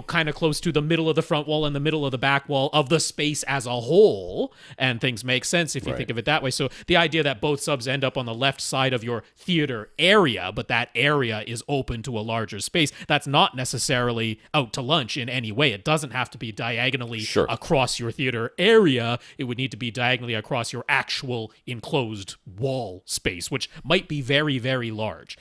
kind of close to the middle of the front wall and the middle of the back wall of the space as a whole, and things make sense if you think of it that way. So the idea that both subs end up on the left side of your theater area, but that area is open to a larger space, that's not necessarily out to lunch in any way. It doesn't have to be diagonally across your theater area. It would need to be diagonally across your actual enclosed wall space, which might be very, very large.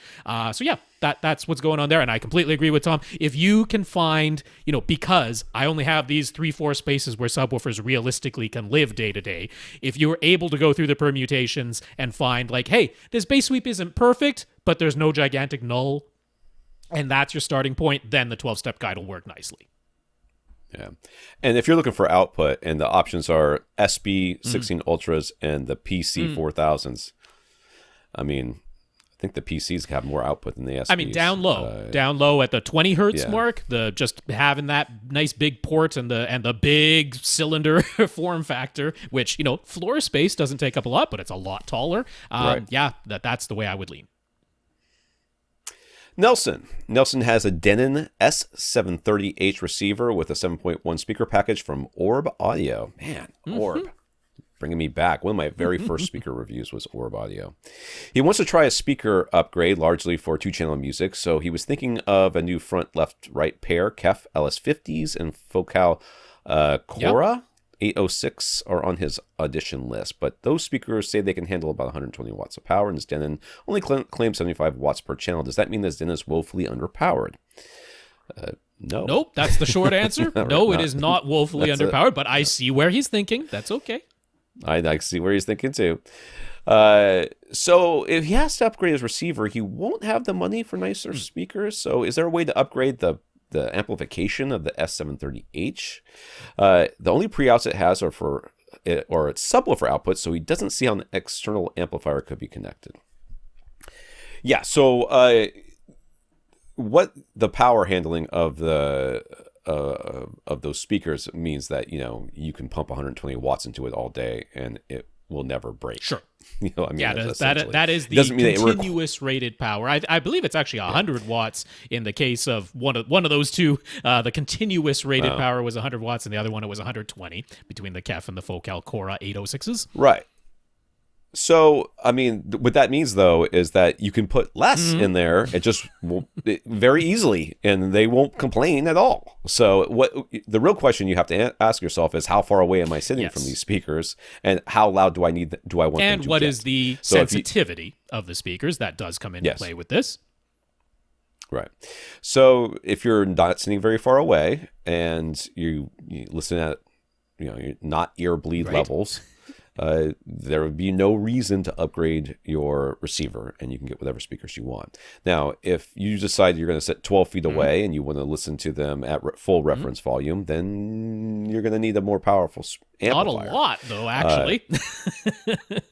That's what's going on there. And I completely agree with Tom. If you can find, because I only have these 3-4 spaces where subwoofers realistically can live day to day, if you're able to go through the permutations and find like, hey, this bass sweep isn't perfect, but there's no gigantic null, and that's your starting point, then the 12-step guide will work nicely. Yeah. And if you're looking for output, and the options are SB 16 Ultras and the PC 4000s, I mean, I think the PCs have more output than the SPs. I mean, down low at the 20 hertz mark, just having that nice big port and the big cylinder form factor, which, floor space doesn't take up a lot, but it's a lot taller. That's the way I would lean. Nelson has a Denon S730H receiver with a 7.1 speaker package from Orb Audio. Man, Orb. Bringing me back. One of my very first speaker reviews was Orb Audio. He wants to try a speaker upgrade, largely for 2-channel music, so he was thinking of a new front, left, right pair. KEF LS50s and Focal Cora 806 are on his audition list, but those speakers say they can handle about 120 watts of power, and this Denon only claims 75 watts per channel. Does that mean this Denon is woefully underpowered? No. Nope, that's the short answer. No, it is not woefully underpowered, but I see where he's thinking. That's okay. I see where he's thinking too. So if he has to upgrade his receiver, he won't have the money for nicer speakers. So is there a way to upgrade the amplification of the S730H? The only pre-outs it has are for its subwoofer output, so he doesn't see how an external amplifier could be connected. Yeah. So what the power handling of those speakers means that you can pump 120 watts into it all day and it will never break. Sure. That is the continuous rated power. I believe it's actually 100 watts in the case of one of those two. The continuous rated power was 100 watts, and the other one it was 120 between the KEF and the Focal Cora 806s. Right. So, I mean, what that means, though, is that you can put less in there. It just very easily, and they won't complain at all. So, the real question you have to ask yourself is, how far away am I sitting from these speakers, and how loud do I want them to get? And what is the sensitivity of the speakers? That does come into play with this. Right. So, if you're not sitting very far away, and you listen at, you're not ear bleed levels, there would be no reason to upgrade your receiver, and you can get whatever speakers you want. Now, if you decide you're going to sit 12 feet away and you want to listen to them at full reference volume, then you're going to need a more powerful amplifier. Not a lot, though, actually.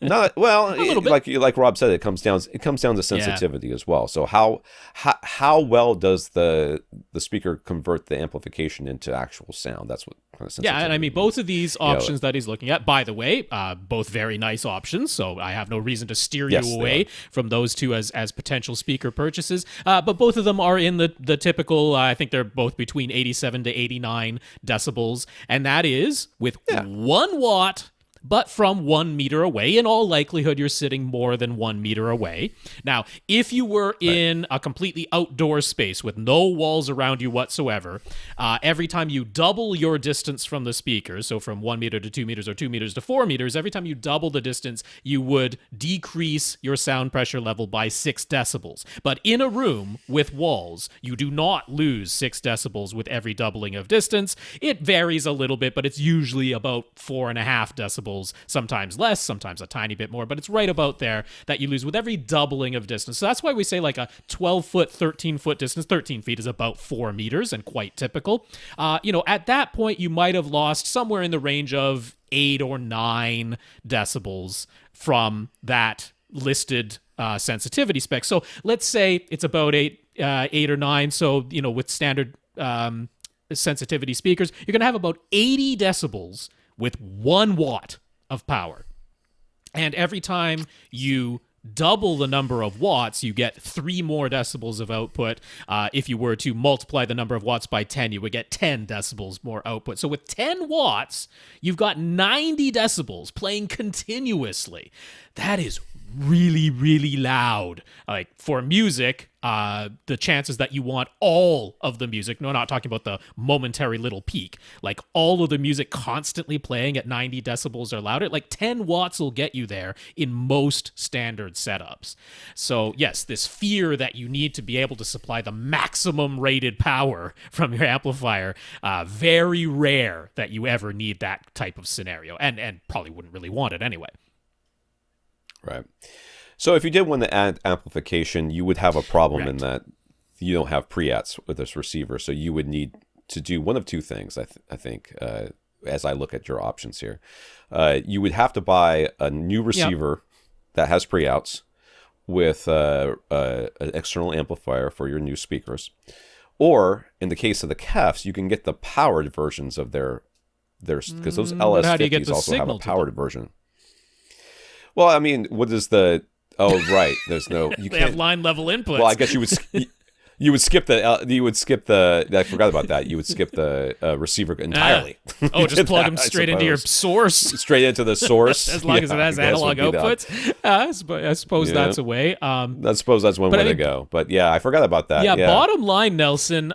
Not well, like Rob said, it comes down to sensitivity as well. So how well does the speaker convert the amplification into actual sound? That's what kind of sensitivity. Yeah, and I mean both of these options that he's looking at, by the way, both very nice options. So I have no reason to steer you away from those two as potential speaker purchases. But both of them are in the typical. I think they're both between 87 to 89 decibels, and that is with 1 watt. But from 1 meter away. In all likelihood, you're sitting more than 1 meter away. Now, if you were in a completely outdoor space with no walls around you whatsoever, every time you double your distance from the speaker, so from 1 meter to 2 meters or 2 meters to 4 meters, every time you double the distance, you would decrease your sound pressure level by 6 decibels. But in a room with walls, you do not lose 6 decibels with every doubling of distance. It varies a little bit, but it's usually about 4.5 decibels. Sometimes less, sometimes a tiny bit more, but it's right about there that you lose with every doubling of distance. So that's why we say like a 12-foot, 13-foot distance. 13 feet is about 4 meters and quite typical. At that point, you might have lost somewhere in the range of 8 or 9 decibels from that listed sensitivity spec. So let's say it's about 8 or 9. So, with standard sensitivity speakers, you're going to have about 80 decibels with 1 watt of power. And every time you double the number of watts, you get 3 more decibels of output. If you were to multiply the number of watts by 10, you would get 10 decibels more output. So with 10 watts, you've got 90 decibels playing continuously. That is really, really loud. Like for music, the chances that you want all of the music, no, not talking about the momentary little peak, like all of the music constantly playing at 90 decibels or louder, like 10 watts will get you there in most standard setups. So yes, this fear that you need to be able to supply the maximum rated power from your amplifier, very rare that you ever need that type of scenario, and probably wouldn't really want it anyway. Right. So if you did want to add amplification, you would have a problem in that you don't have preamps with this receiver. So you would need to do one of two things, I think, as I look at your options here. You would have to buy a new receiver that has preamps with an external amplifier for your new speakers. Or in the case of the Kefs, you can get the powered versions of their because those LS50s also have a powered version. Well, I mean, what is the? Oh, right. There's no. They have line level inputs. Well, I guess you would skip the. I forgot about that. You would skip the receiver entirely. Just plug them straight into your source. Straight into the source. As long as it has analog outputs. I suppose that's a way. I suppose that's one way to go. But yeah, I forgot about that. Yeah. Bottom line, Nelson,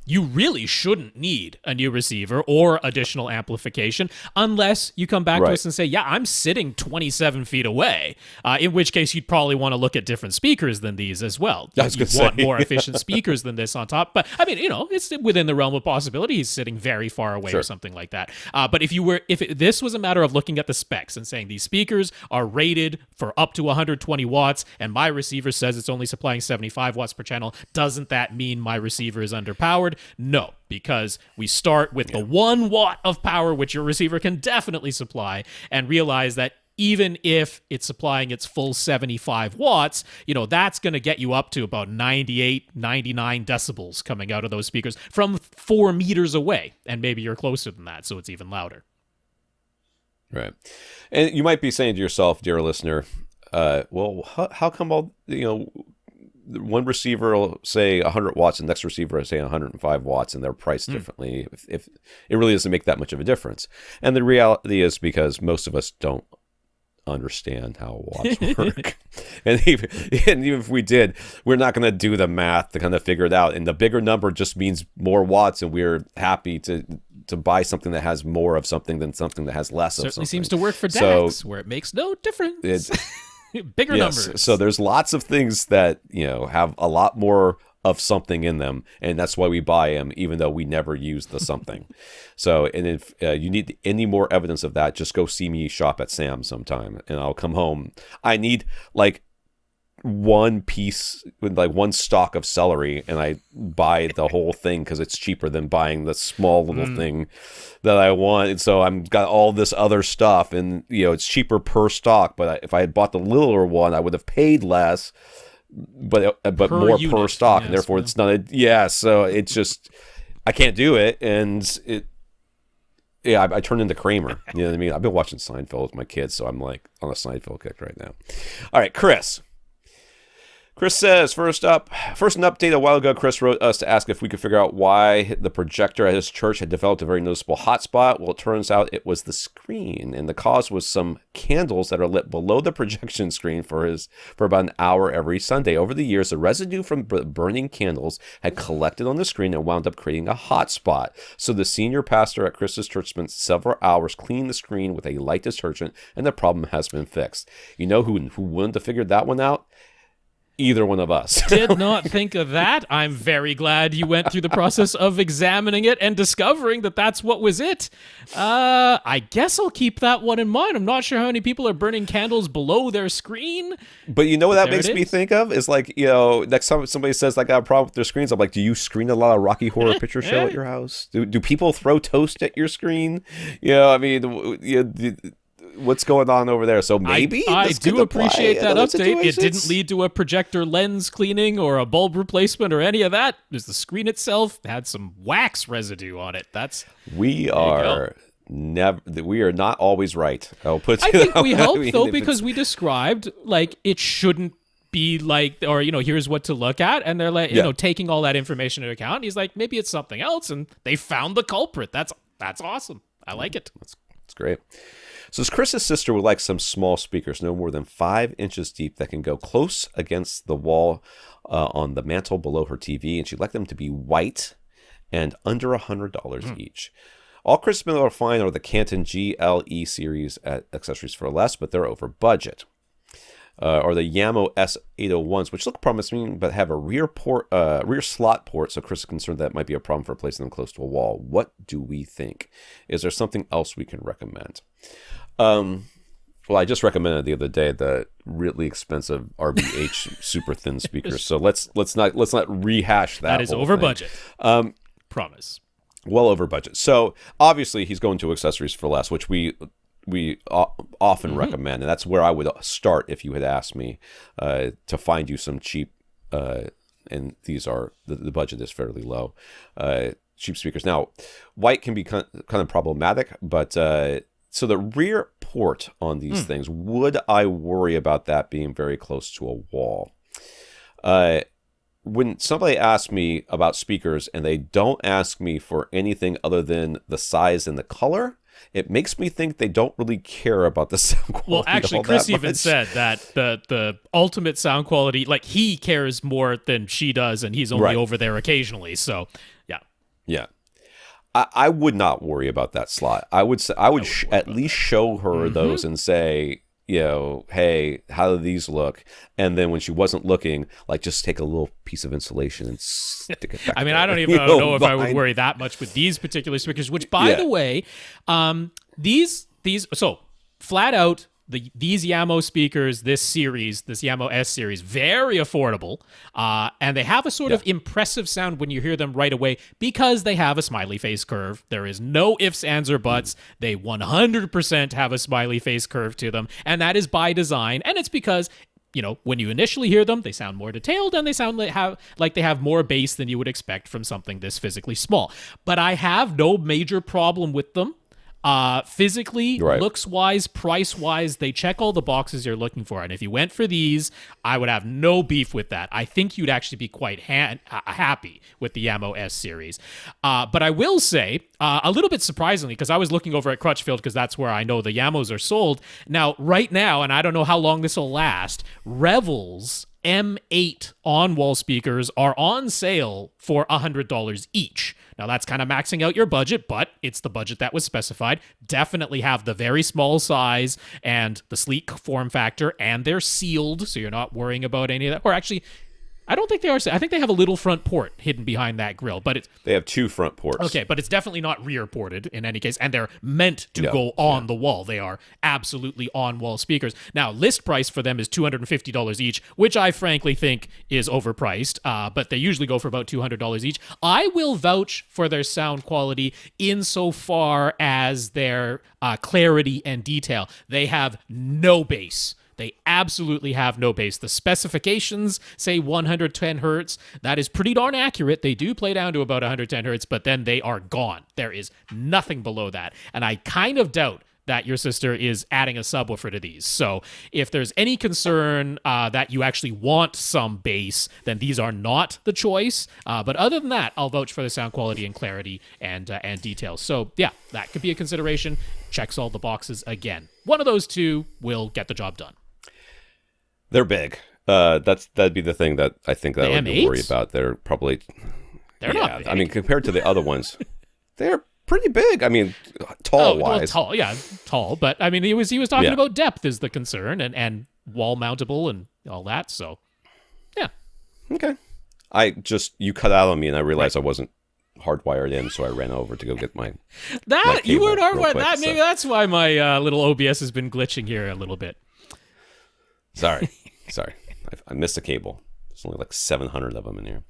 you really shouldn't need a new receiver or additional amplification unless you come back to us and say, yeah, I'm sitting 27 feet away. In which case, you'd probably want to look at different speakers than these as well. You want more efficient speakers than this on top. But I mean, it's within the realm of possibility. He's sitting very far away or something like that. But if this was a matter of looking at the specs and saying these speakers are rated for up to 120 watts and my receiver says it's only supplying 75 watts per channel, doesn't that mean my receiver is underpowered? No, because we start with the 1 watt of power, which your receiver can definitely supply, and realize that even if it's supplying its full 75 watts, that's going to get you up to about 98, 99 decibels coming out of those speakers from 4 meters away. And maybe you're closer than that, so it's even louder. Right. And you might be saying to yourself, dear listener, well, how come all, one receiver will say 100 watts and the next receiver will say 105 watts and they're priced differently if it really doesn't make that much of a difference. And the reality is because most of us don't understand how watts work. and even if we did, we're not going to do the math to kind of figure it out. And the bigger number just means more watts, and we're happy to buy something that has more of something than something that has less of something. Certainly seems to work for DACs, where it makes no difference. Bigger numbers. So there's lots of things that have a lot more of something in them, and that's why we buy them, even though we never use the something. So, and if you need any more evidence of that, just go see me shop at Sam's sometime, and I'll come home. I need like one piece, like one stalk of celery, and I buy the whole thing because it's cheaper than buying the small little thing that I want. And so I'm got all this other stuff, and it's cheaper per stalk. But if I had bought the littler one, I would have paid less, but more unit, per stock, yes, and therefore it's not so it's just I can't do it, and I turned into Kramer. You know what I mean? I've been watching Seinfeld with my kids, so I'm like on a Seinfeld kick right now. All right, Chris says, first an update a while ago, Chris wrote us to ask if we could figure out why the projector at his church had developed a very noticeable hotspot. Well, it turns out it was the screen, and the cause was some candles that are lit below the projection screen for about an hour every Sunday. Over the years, the residue from burning candles had collected on the screen and wound up creating a hotspot. So the senior pastor at Chris's church spent several hours cleaning the screen with a light detergent, and the problem has been fixed. You know who wouldn't have figured that one out? Either one of us. Did not think of that. I'm very glad you went through the process of examining it and discovering that that's what was it. I guess I'll keep that one in mind. I'm not sure how many people are burning candles below their screen. But you know what that makes me think of? Is like, next time somebody says I got a problem with their screens, I'm like, do you screen a lot of Rocky Horror Picture Show at your house? Do people throw toast at your screen? I mean, what's going on over there? So maybe I do appreciate that update. It didn't lead to a projector lens cleaning or a bulb replacement or any of that. Just the screen itself had some wax residue on it. We are not always right. I'll put. I think we helped though, because we described like it shouldn't be like, or here's what to look at, and they're like, taking all that information into account. He's like, maybe it's something else, and they found the culprit. That's awesome. I like it. That's great. So Chris's sister would like some small speakers, no more than 5 inches deep, that can go close against the wall on the mantle below her TV, and she'd like them to be white and under $100 each. All Chris has been able to find are the Canton GLE series at Accessories for Less, but they're over budget. Or the Yamo S801s, which look promising but have a rear slot port, so Chris is concerned that might be a problem for placing them close to a wall. What do we think? Is there something else we can recommend? Well, I just recommended the other day the really expensive RBH super thin speakers. So let's not rehash that. That is over budget. Promise. Well over budget. So obviously he's going to Accessories for Less, which we often recommend, and that's where I would start if you had asked me to find you some cheap, and these are the budget is fairly low, cheap speakers. Now, white can be kind of problematic, but so the rear port on these things, would I worry about that being very close to a wall? When somebody asks me about speakers and they don't ask me for anything other than the size and the color, it makes me think they don't really care about the sound quality. Well, actually, Chris even said that the ultimate sound quality, like he cares more than she does, and he's only over there occasionally. So, yeah. I would not worry about that slot. I would say I would at least show her those and say, hey, how do these look? And then when she wasn't looking, like just take a little piece of insulation and stick it back. I mean, I don't even know if I would worry that much with these particular speakers, which, by the way, these so flat out, these Yamo speakers, this Yamo S series, very affordable, and they have a sort of impressive sound when you hear them right away because they have a smiley face curve. There is no ifs, ands, or buts. They 100% have a smiley face curve to them, and that is by design, and it's because when you initially hear them, they sound more detailed and they sound like they have more bass than you would expect from something this physically small. But I have no major problem with them. Physically, looks-wise, price-wise, they check all the boxes you're looking for. And if you went for these, I would have no beef with that. I think you'd actually be quite happy with the Yamo S series. But I will say, a little bit surprisingly, because I was looking over at Crutchfield, because that's where I know the Yamos are sold. Now, right now, and I don't know how long this will last, Revel's M8 on-wall speakers are on sale for $100 each. Now, that's kind of maxing out your budget, but it's the budget that was specified. Definitely have the very small size and the sleek form factor, and they're sealed, so you're not worrying about any of that. Or actually, I don't think they are. I think they have a little front port hidden behind that grill, but it's They have 2 front ports. okay. But it's definitely not rear ported in any case, and they're meant to go on the wall. They are absolutely on wall speakers. Now, list price for them is $250 each, which I frankly think is overpriced. But they usually go for about $200 each. I will vouch for their sound quality insofar as their clarity and detail. They have no bass. They absolutely have no bass. The specifications say 110 hertz. That is pretty darn accurate. They do play down to about 110 hertz, but then they are gone. There is nothing below that. And I kind of doubt that your sister is adding a subwoofer to these. So if there's any concern that you actually want some bass, then these are not the choice. But other than that, I'll vouch for the sound quality and clarity and details. So yeah, that could be a consideration. Checks all the boxes again. One of those two will get the job done. They're big. That'd be the thing that I think that I would be worried about. They're probably... They're not big. I mean, compared to the other ones, they're pretty big. I mean, tall-wise. Well, tall. But, I mean, he was talking about depth is the concern and wall-mountable and all that, so, yeah. Okay. You cut out on me, and I realized I wasn't hardwired in, so I ran over to go get my you weren't hardwired. Maybe so. that's why my little OBS has been glitching here a little bit. Sorry. I missed a cable. There's only like 700 of them in here.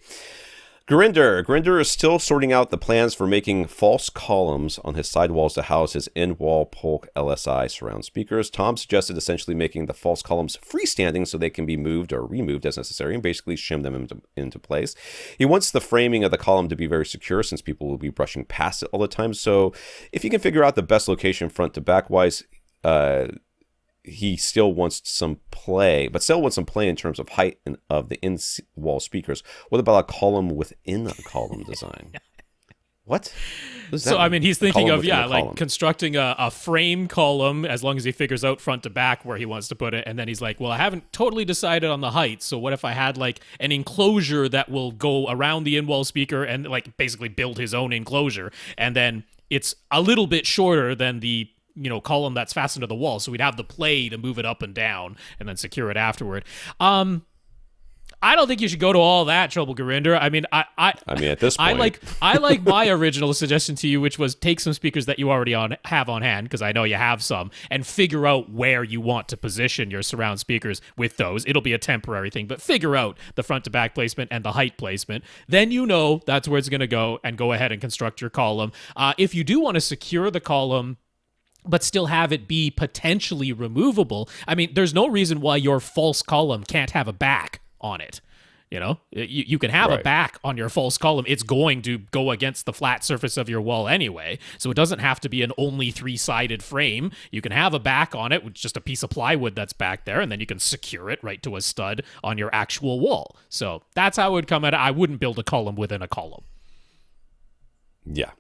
Gurinder is still sorting out the plans for making false columns on his sidewalls to house his in-wall Polk LSI surround speakers. Tom suggested essentially making the false columns freestanding so they can be moved or removed as necessary and basically shim them into place. He wants the framing of the column to be very secure since people will be brushing past it all the time. So if you can figure out the best location front to back wise, he still wants some play in terms of height of the in-wall speakers. What about a column within a column design? What? So, I mean, he's thinking of, like constructing a frame column as long as he figures out front to back where he wants to put it. And then he's like, well, I haven't totally decided on the height. So what if I had like an enclosure that will go around the in-wall speaker and like basically build his own enclosure. And then it's a little bit shorter than the column that's fastened to the wall, so we'd have the play to move it up and down and then secure it afterward. I don't think you should go to all that trouble, Gurinder. I mean, I mean, at this point, I like my original suggestion to you, which was take some speakers that you already have on hand, because I know you have some, and figure out where you want to position your surround speakers with those. It'll be a temporary thing, but figure out the front to back placement and the height placement. Then that's where it's going to go, and go ahead and construct your column. If you do want to secure the column but still have it be potentially removable, I mean, there's no reason why your false column can't have a back on it. You can have a back on your false column. It's going to go against the flat surface of your wall anyway, so it doesn't have to be an only 3-sided frame. You can have a back on it with just a piece of plywood that's back there, and then you can secure it right to a stud on your actual wall. So that's how it would come at it. I wouldn't build a column within a column. Yeah.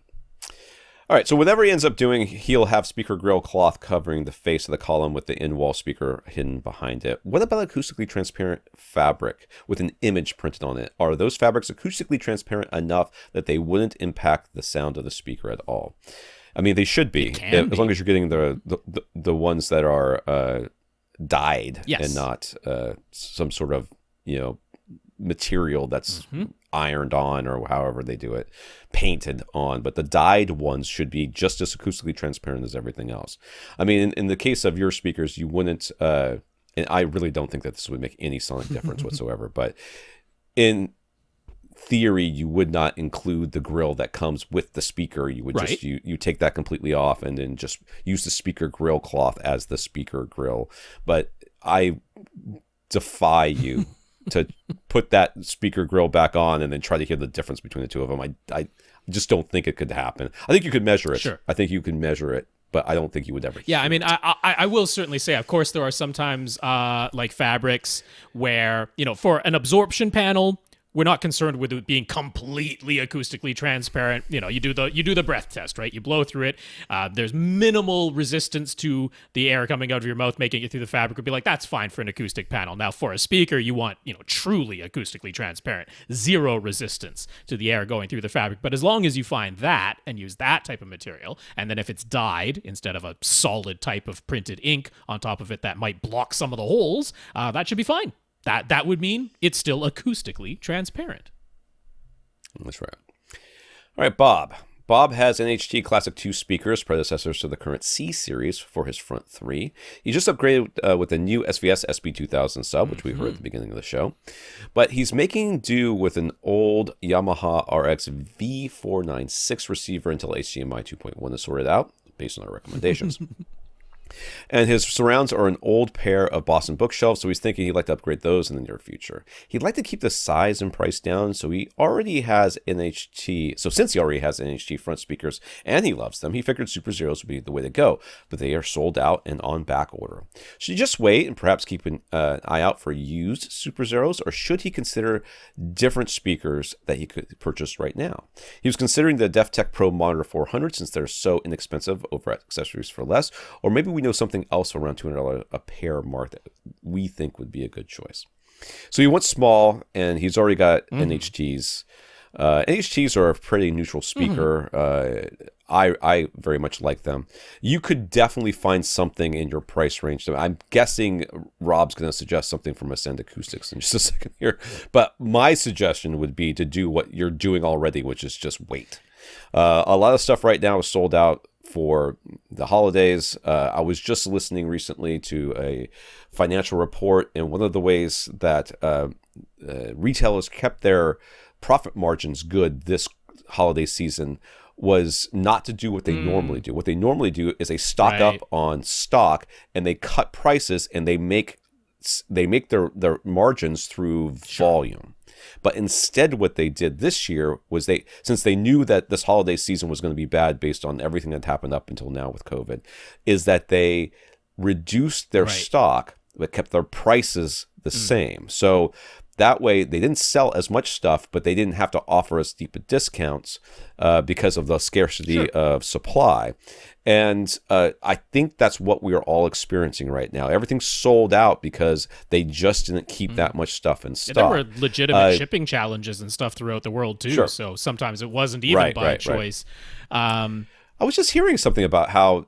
All right, so whatever he ends up doing, he'll have speaker grill cloth covering the face of the column with the in-wall speaker hidden behind it. What about acoustically transparent fabric with an image printed on it? Are those fabrics acoustically transparent enough that they wouldn't impact the sound of the speaker at all? I mean, they should be, as long as you're getting the ones that are dyed and not some sort of material that's ironed on, or however they do it, painted on. But the dyed ones should be just as acoustically transparent as everything else. I mean, in the case of your speakers, you wouldn't, and I really don't think that this would make any sonic difference whatsoever, but in theory, you would not include the grill that comes with the speaker. You would just, you take that completely off and then just use the speaker grill cloth as the speaker grill. But I defy you to put that speaker grill back on and then try to hear the difference between the two of them. I just don't think it could happen. I think you could measure it. Sure. I think you can measure it, but I don't think you would ever. Yeah, I mean, I will certainly say, of course, there are sometimes like fabrics where, for an absorption panel, we're not concerned with it being completely acoustically transparent. You do the breath test, right? You blow through it. There's minimal resistance to the air coming out of your mouth, making it through the fabric. Would be like, that's fine for an acoustic panel. Now, for a speaker, you want, truly acoustically transparent, zero resistance to the air going through the fabric. But as long as you find that and use that type of material, and then if it's dyed instead of a solid type of printed ink on top of it that might block some of the holes, that should be fine. that would mean it's still acoustically transparent. That's right. All right, Bob. Bob has NHT Classic 2 speakers, predecessors to the current C series for his front three. He just upgraded with a new SVS SB2000 sub, which we heard at the beginning of the show. But he's making do with an old Yamaha RX V496 receiver until HDMI 2.1 is sorted out, based on our recommendations. And his surrounds are an old pair of Boston bookshelves, so he's thinking he'd like to upgrade those in the near future. He'd like to keep the size and price down, so he already has NHT. So since he already has NHT front speakers and he loves them, he figured Super Zeros would be the way to go. But they are sold out and on back order. Should he just wait and perhaps keep an eye out for used Super Zeros, or should he consider different speakers that he could purchase right now? He was considering the DefTech Pro Monitor 400 since they're so inexpensive over at Accessories for Less, or maybe we know something else around $200 a pair mark that we think would be a good choice. So he wants small, and he's already got NHTs. NHTs are a pretty neutral speaker. I very much like them. You could definitely find something in your price range. I'm guessing Rob's going to suggest something from Ascend Acoustics in just a second here. But my suggestion would be to do what you're doing already, which is just wait. A lot of stuff right now is sold out for the holidays. I was just listening recently to a financial report, and one of the ways that retailers kept their profit margins good this holiday season was not to do what they normally do. What they normally do is they stock up on stock, and they cut prices, and they make their margins through volume. But instead, what they did this year was since they knew that this holiday season was going to be bad based on everything that happened up until now with COVID, is that they reduced their stock but kept their prices the same. So that way, they didn't sell as much stuff, but they didn't have to offer as deep discounts because of the scarcity of supply. And I think that's what we are all experiencing right now. Everything's sold out because they just didn't keep that much stuff in stock. There were legitimate shipping challenges and stuff throughout the world too. So sometimes it wasn't even by choice. I was just hearing something about how,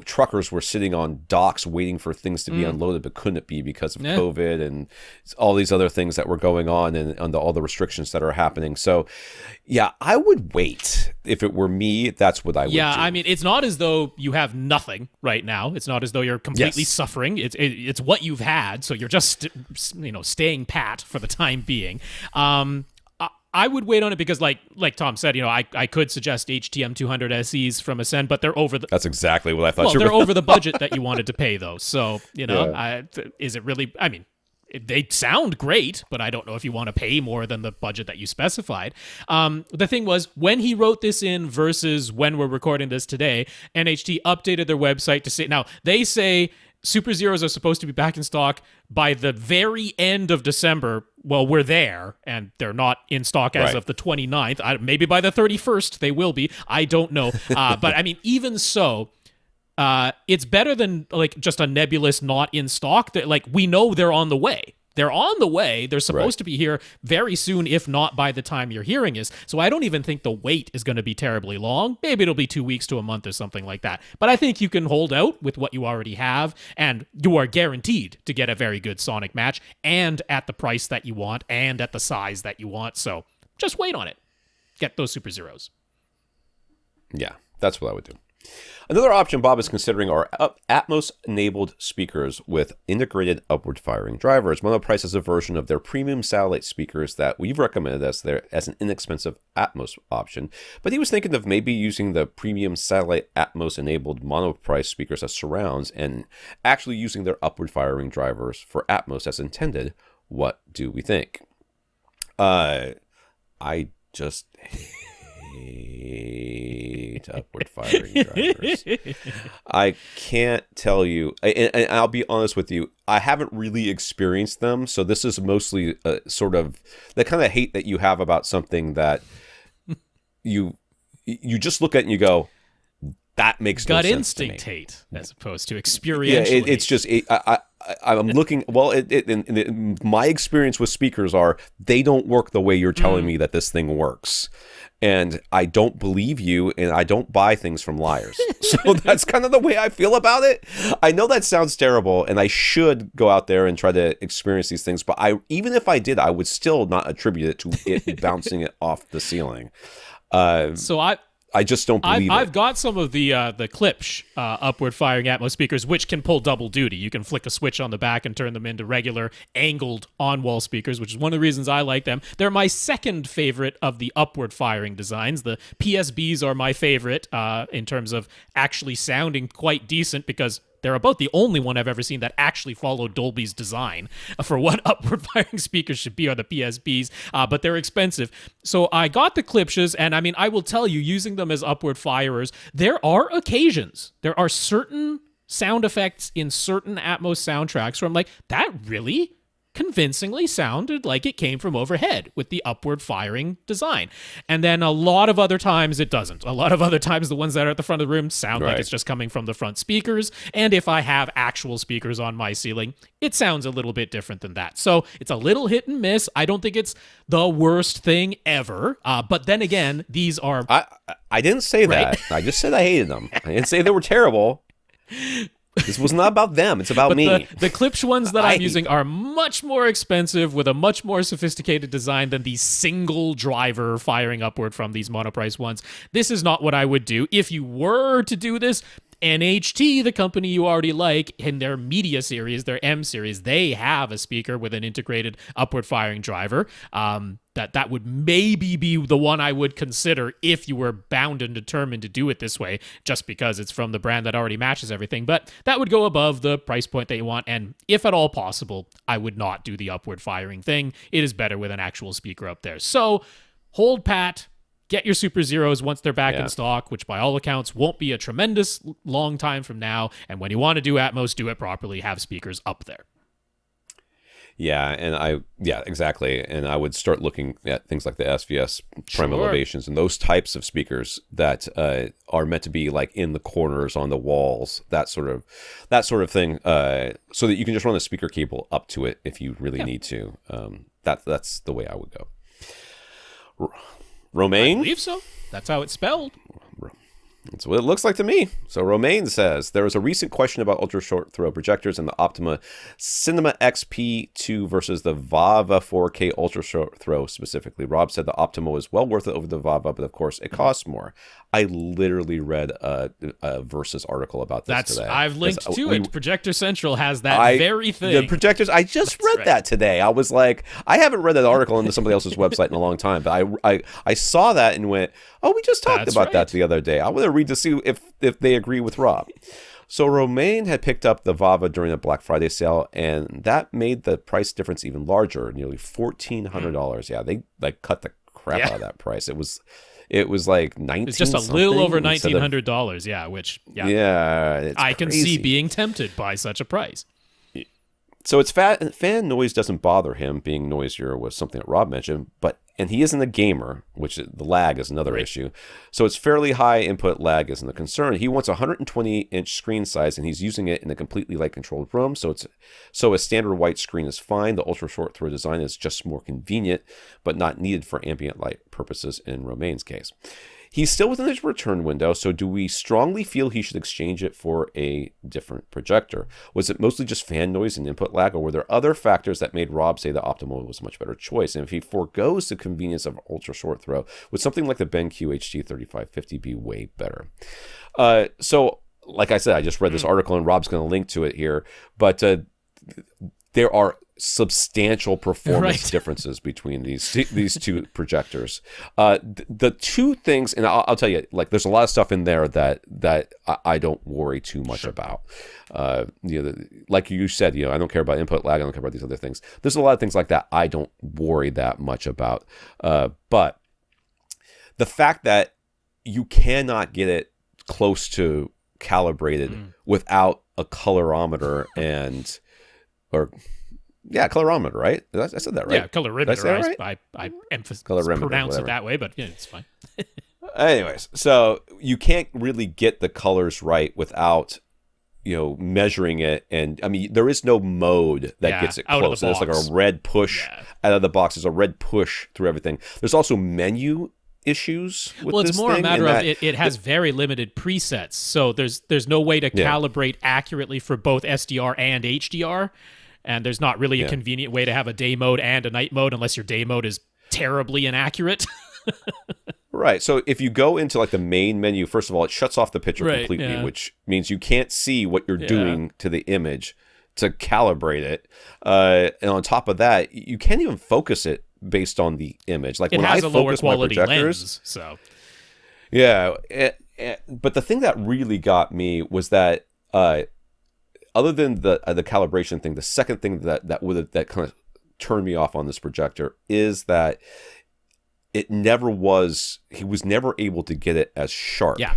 truckers were sitting on docks waiting for things to be unloaded, but couldn't be because of COVID and all these other things that were going on and all the restrictions that are happening. So, yeah, I would wait. If it were me, that's what I would do. Yeah, I mean, it's not as though you have nothing right now. It's not as though you're completely suffering. It's what you've had, so you're just, staying pat for the time being. I would wait on it because, like Tom said, I could suggest HTM 200 SEs from Ascend, but they're over the... That's exactly what I thought. Well, they're over the budget that you wanted to pay, though. So, is it really... I mean, they sound great, but I don't know if you want to pay more than the budget that you specified. The thing was, when he wrote this in versus when we're recording this today, NHT updated their website to say... Now, they say... Super Zeros are supposed to be back in stock by the very end of December. Well, we're there, and they're not in stock as of the 29th. Maybe by the 31st they will be. I don't know. But, I mean, even so, it's better than, just a nebulous not in stock. We know they're on the way. They're on the way. They're supposed to be here very soon, if not by the time you're hearing this. So I don't even think the wait is going to be terribly long. Maybe it'll be 2 weeks to a month or something like that. But I think you can hold out with what you already have, and you are guaranteed to get a very good sonic match, and at the price that you want, and at the size that you want. So just wait on it. Get those Super Zeros. Yeah, that's what I would do. Another option Bob is considering are Atmos-enabled speakers with integrated upward-firing drivers. Monoprice is a version of their premium satellite speakers that we've recommended as an inexpensive Atmos option, but he was thinking of maybe using the premium satellite Atmos-enabled Monoprice speakers as surrounds and actually using their upward-firing drivers for Atmos as intended. What do we think? I just hate upward firing drivers. I can't tell you, and I'll be honest with you, I haven't really experienced them, so this is mostly sort of the kind of hate that you have about something that you just look at and you go, that makes no sense. Gut instinct hate, as opposed to experiential. Yeah, it's just I'm looking. Well, my experience with speakers are they don't work the way you're telling me that this thing works, And I don't believe you, and I don't buy things from liars. So that's kind of the way I feel about it. I know that sounds terrible, and I should go out there and try to experience these things. But even if I did, I would still not attribute it to it bouncing it off the ceiling. I just don't believe it. I've got some of the Klipsch upward firing Atmos speakers, which can pull double duty. You can flick a switch on the back and turn them into regular angled on-wall speakers, which is one of the reasons I like them. They're my second favorite of the upward firing designs. The PSBs are my favorite in terms of actually sounding quite decent, because they're about the only one I've ever seen that actually followed Dolby's design for what upward firing speakers should be, are the PSBs, but they're expensive. So I got the Klipsch's, and I mean, I will tell you, using them as upward firers, there are occasions, there are certain sound effects in certain Atmos soundtracks where I'm like, that really convincingly sounded like it came from overhead with the upward firing design. And then a lot of other times it doesn't. A lot of other times the ones that are at the front of the room sound like it's just coming from the front speakers. And if I have actual speakers on my ceiling, it sounds a little bit different than that. So it's a little hit and miss. I don't think it's the worst thing ever. But then again, these are... I didn't say that. I just said I hated them. I didn't say they were terrible. This was not about them. It's about me. The Klipsch ones that I'm using are much more expensive with a much more sophisticated design than the single driver firing upward from these monoprice ones. This is not what I would do. If you were to do this, NHT, the company you already like, in their media series, their M series, they have a speaker with an integrated upward firing driver. That would maybe be the one I would consider if you were bound and determined to do it this way, just because it's from the brand that already matches everything. But that would go above the price point that you want, and if at all possible, I would not do the upward firing thing. It is better with an actual speaker up there. So hold pat. Get your Super Zeros once they're back in stock, which by all accounts won't be a tremendous long time from now. And when you want to do Atmos, do it properly. Have speakers up there. Yeah, exactly. And I would start looking at things like the SVS prime elevations and those types of speakers that are meant to be like in the corners, on the walls, that sort of thing, so that you can just run a speaker cable up to it if you really need to. That's the way I would go. Romaine? I believe so. That's how it's spelled. That's what it looks like to me. So Romaine says, there was a recent question about ultra-short throw projectors and the Optima Cinema XP2 versus the Vava 4K ultra-short throw specifically. Rob said the Optima was well worth it over the Vava, but of course it costs more. I literally read a Versus article about this today. I've linked to it. Projector Central has that very thing. The projectors, I just read that today. I was like, I haven't read that article on somebody else's website in a long time, but I saw that and went, oh, we just talked about that the other day. I want to read to see if they agree with Rob. So Romaine had picked up the Vava during a Black Friday sale, and that made the price difference even larger, nearly $1,400. Yeah, they cut the crap out of that price. It was like $19. It's just a little over $1,900. Yeah, which I can see being tempted by such a price. So it's fan noise doesn't bother him. Being noisier was something that Rob mentioned, and he isn't a gamer, which the lag is another issue. So it's fairly high input lag isn't a concern. He wants a 120-inch screen size, and he's using it in a completely light-controlled room. So a standard white screen is fine. The ultra-short throw design is just more convenient, but not needed for ambient light purposes in Romaine's case. He's still within his return window, so do we strongly feel he should exchange it for a different projector? Was it mostly just fan noise and input lag, or were there other factors that made Rob say the Optima was a much better choice? And if he forgoes the convenience of ultra short throw, would something like the BenQ HT3550 be way better? So, like I said, I just read this article, and Rob's going to link to it here, but there are substantial performance differences between these two projectors. The two things, and I'll tell you, like, there's a lot of stuff in there that I don't worry too much about. Like you said, I don't care about input lag. I don't care about these other things. There's a lot of things like that I don't worry that much about. But the fact that you cannot get it close to calibrated without a colorimeter colorimeter, right? I said that right. Yeah, colorimeter. Right? I pronounce it that way, but it's fine. Anyways, so you can't really get the colors right without measuring it, and I mean there is no mode that gets it close. There's like a red push out of the box. There's a red push through everything. There's also menu issues with Well, this it's more thing, a matter and of it has very limited presets, so there's no way to calibrate accurately for both SDR and HDR, and there's not really a convenient way to have a day mode and a night mode unless your day mode is terribly inaccurate. Right. So if you go into like the main menu, first of all, it shuts off the picture completely, which means you can't see what you're doing to the image to calibrate it. And on top of that, you can't even focus it based on the image. Like it when has I a lower focus my quality projectors, lens, so but the thing that really got me was that other than the calibration thing, the second thing that kind of turned me off on this projector is that he was never able to get it as sharp. Yeah.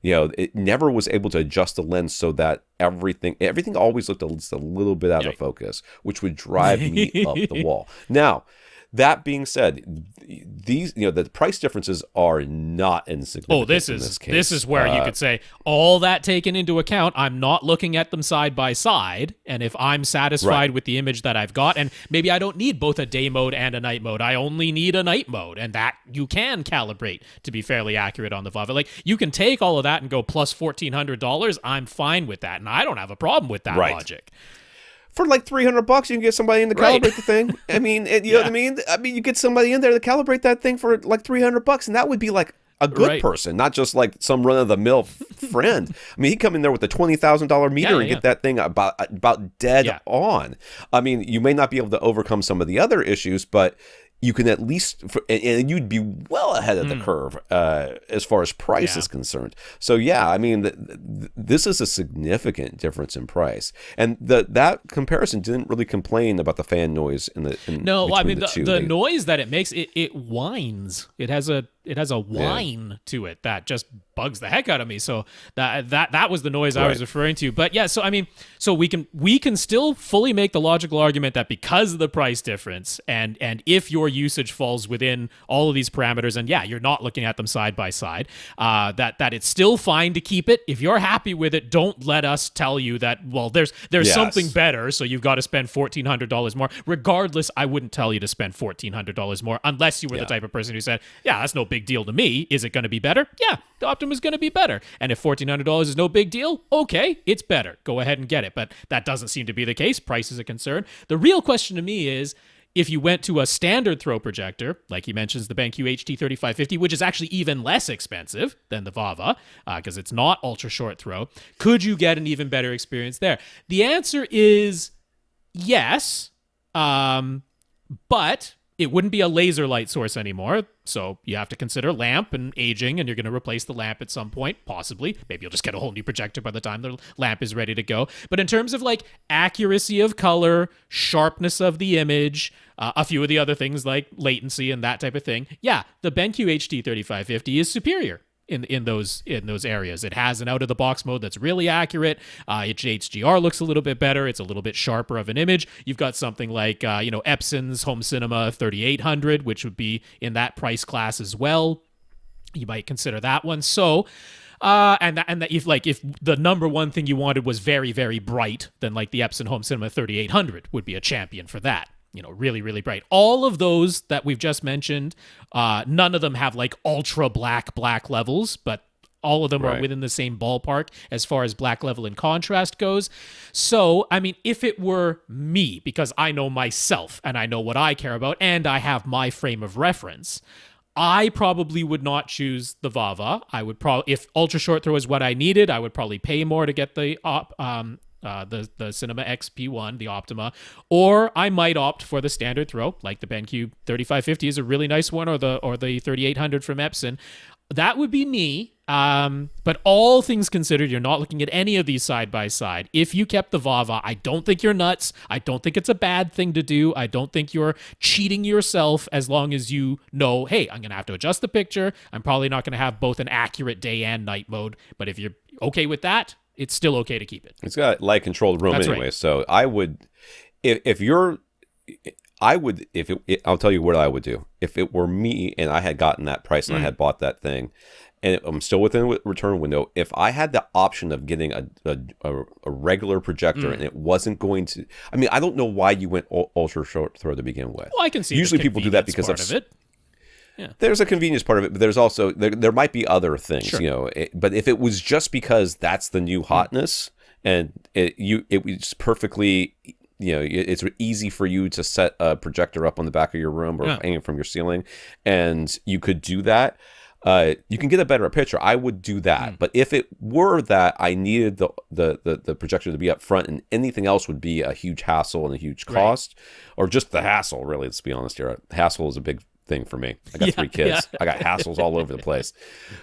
It never was able to adjust the lens so that everything always looked just a little bit out of focus, which would drive me up the wall. Now, that being said, these the price differences are not insignificant. Oh, this is where you could say all that taken into account. I'm not looking at them side by side, and if I'm satisfied with the image that I've got, and maybe I don't need both a day mode and a night mode, I only need a night mode, and that you can calibrate to be fairly accurate on the VAVA. Like you can take all of that and go plus $1,400. I'm fine with that, and I don't have a problem with that logic. For like $300, you can get somebody in to calibrate the thing. I mean, you know what I mean? I mean, you get somebody in there to calibrate that thing for like $300, and that would be like a good person, not just like some run-of-the-mill friend. I mean, he'd come in there with a $20,000 meter and get that thing about dead on. I mean, you may not be able to overcome some of the other issues, but you can at least, and you'd be well ahead of the curve as far as price is concerned. So I mean, this is a significant difference in price, and that comparison didn't really complain about the fan noise in the the noise that it makes, it whines. It has a whine to it that just bugs the heck out of me. So that was the noise I was referring to. But so I mean, so we can still fully make the logical argument that because of the price difference, and if your usage falls within all of these parameters, and you're not looking at them side by side, that it's still fine to keep it. If you're happy with it, don't let us tell you that, well, there's something better, so you've got to spend $1,400 more. Regardless, I wouldn't tell you to spend $1,400 more unless you were the type of person who said, that's no big deal to me. Is it going to be better? Yeah, the Optima is going to be better. And if $1,400 is no big deal, okay, it's better. Go ahead and get it. But that doesn't seem to be the case. Price is a concern. The real question to me is, if you went to a standard throw projector, like he mentions the BenQ HT3550, which is actually even less expensive than the VAVA, because it's not ultra short throw, could you get an even better experience there? The answer is yes, but it wouldn't be a laser light source anymore, so you have to consider lamp and aging, and you're going to replace the lamp at some point, possibly. Maybe you'll just get a whole new projector by the time the lamp is ready to go. But in terms of like accuracy of color, sharpness of the image, a few of the other things like latency and that type of thing, the BenQ HT3550 is superior in those areas. It has an out-of-the-box mode that's really accurate. Its HDR looks a little bit better. It's a little bit sharper of an image. You've got something like Epson's Home Cinema 3800, which would be in that price class as well. You might consider that one. So and if the number one thing you wanted was very, very bright, then like the Epson Home Cinema 3800 would be a champion for that. Really, really bright. All of those that we've just mentioned, none of them have like ultra black levels, but all of them are within the same ballpark as far as black level and contrast goes. So, I mean, if it were me, because I know myself and I know what I care about and I have my frame of reference, I probably would not choose the VAVA. I would probably, if ultra short throw is what I needed, I would probably pay more to get the Cinema XP1, the Optima, or I might opt for the standard throw, like the BenQ 3550 is a really nice one, or the 3800 from Epson. That would be me. But all things considered, you're not looking at any of these side by side. If you kept the VAVA, I don't think you're nuts. I don't think it's a bad thing to do. I don't think you're cheating yourself, as long as you know, hey, I'm going to have to adjust the picture. I'm probably not going to have both an accurate day and night mode. But if you're okay with that, it's still okay to keep it. It's got light controlled room anyway. Right. So I would, I'll tell you what I would do. If it were me and I had gotten that price and I had bought that thing, and I'm still within the return window, if I had the option of getting a regular projector and it wasn't going to, I mean, I don't know why you went ultra short throw to begin with. Well, I can see usually people do that because of it. Yeah. There's a convenience part of it, but there's also there might be other things, Sure. But if it was just because that's the new hotness, and it was perfectly, it's easy for you to set a projector up on the back of your room or hanging from your ceiling, and you could do that. You can get a better picture. I would do that. But if it were that I needed the projector to be up front and anything else would be a huge hassle and a huge cost, or just the hassle, really, let's be honest here. Hassle is a big thing for me. I got 3 kids. I got hassles all over the place.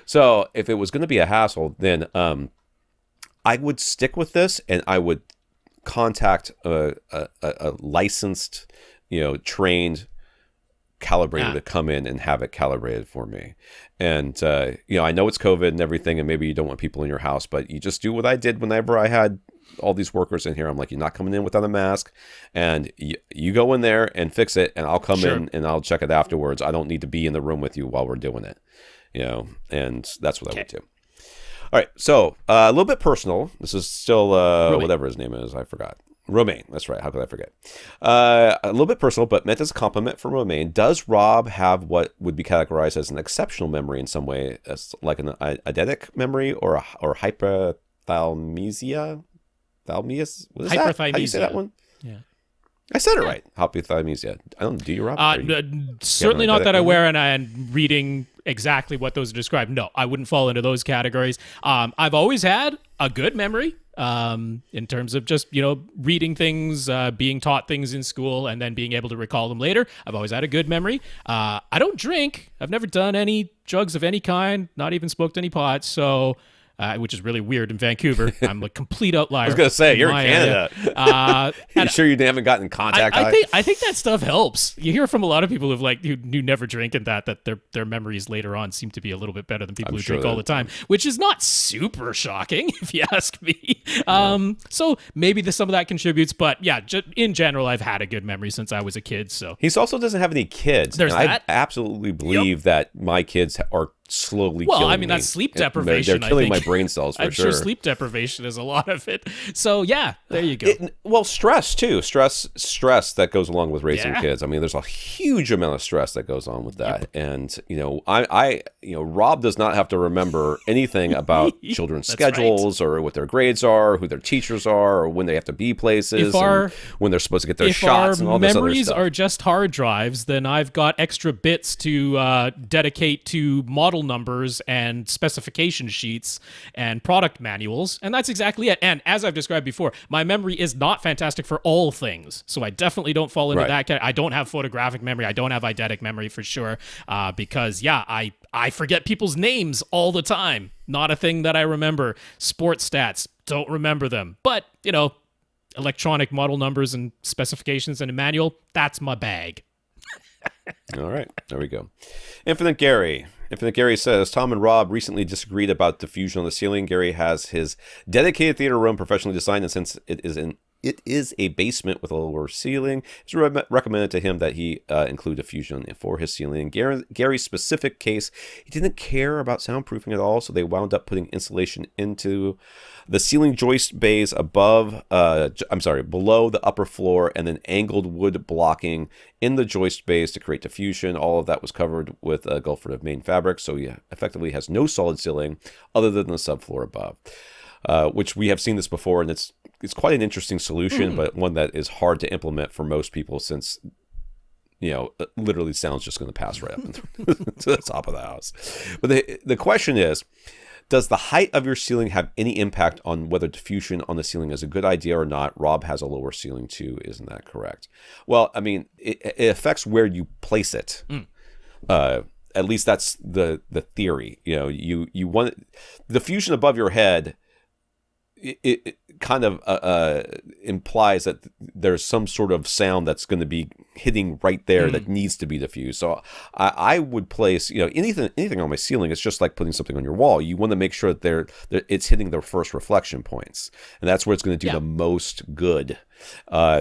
So if it was going to be a hassle, then I would stick with this, and I would contact a licensed, trained calibrator to come in and have it calibrated for me. And I know it's COVID and everything, and maybe you don't want people in your house, but you just do what I did whenever I had all these workers in here. I'm like, you're not coming in without a mask, and you go in there and fix it, and I'll come in and I'll check it afterwards. I don't need to be in the room with you while we're doing it, and that's what I would do. All right, so a little bit personal. This is still whatever his name is. I forgot. Romaine. That's right. How could I forget? A little bit personal, but meant as a compliment from Romaine. Does Rob have what would be categorized as an exceptional memory in some way, as like an eidetic memory or hyperthalmesia? Thalmeus? What is that? How do you say that one? Yeah. I said it right. Hypothymesia. I don't know. Do you, Rob? Certainly not that I wear, and I'm reading exactly what those are described. No, I wouldn't fall into those categories. I've always had a good memory in terms of just, reading things, being taught things in school, and then being able to recall them later. I've always had a good memory. I don't drink. I've never done any drugs of any kind, not even smoked any pot. So... which is really weird in Vancouver. I'm a complete outlier. I was going to say, you're in Canada. You sure you haven't gotten in contact? I think that stuff helps. You hear from a lot of people who never drink and that their memories later on seem to be a little bit better than people who drink all the time, which is not super shocking if you ask me. So maybe some of that contributes, but yeah, in general, I've had a good memory since I was a kid. So he also doesn't have any kids. There's that. I absolutely believe that my kids are slowly killing me. Well, I mean, that's sleep deprivation. They're killing my brain cells, for I'm sure sleep deprivation is a lot of it. So, yeah, there you go. Stress, too. Stress that goes along with raising kids. I mean, there's a huge amount of stress that goes on with that. Yep. And, Rob does not have to remember anything about children's schedules or what their grades are, who their teachers are, or when they have to be places, and when they're supposed to get their shots and all this other stuff. If memories are just hard drives, then I've got extra bits to dedicate to model numbers and specification sheets and product manuals, and that's exactly it. And as I've described before, my memory is not fantastic for all things, so I definitely don't fall into that category. I don't have photographic memory. I don't have eidetic memory for sure, because I forget people's names all the time. Not a thing that I remember. Sports stats, don't remember them, but electronic model numbers and specifications and a manual, that's my bag. All right, there we go. Infinite Gary says, Tom and Rob recently disagreed about diffusion on the ceiling. Gary has his dedicated theater room professionally designed, and since it is a basement with a lower ceiling, it's recommended to him that he include diffusion for his ceiling. In Gary's specific case, he didn't care about soundproofing at all, so they wound up putting insulation into the ceiling joist bays below the upper floor, and then angled wood blocking in the joist bays to create diffusion. All of that was covered with Gulford of Maine fabric, so he effectively has no solid ceiling other than the subfloor above. Which we have seen this before, and it's quite an interesting solution, but one that is hard to implement for most people since, literally sound's just going to pass right up to the top of the house. But the question is, does the height of your ceiling have any impact on whether diffusion on the ceiling is a good idea or not? Rob has a lower ceiling too, isn't that correct? Well, I mean, it affects where you place it. At least that's the theory. You want diffusion above your head. It kind of implies that there's some sort of sound that's going to be hitting right there that needs to be diffused. So I would place, anything on my ceiling. It's just like putting something on your wall. You want to make sure that it's hitting the first reflection points, and that's where it's going to do the most good.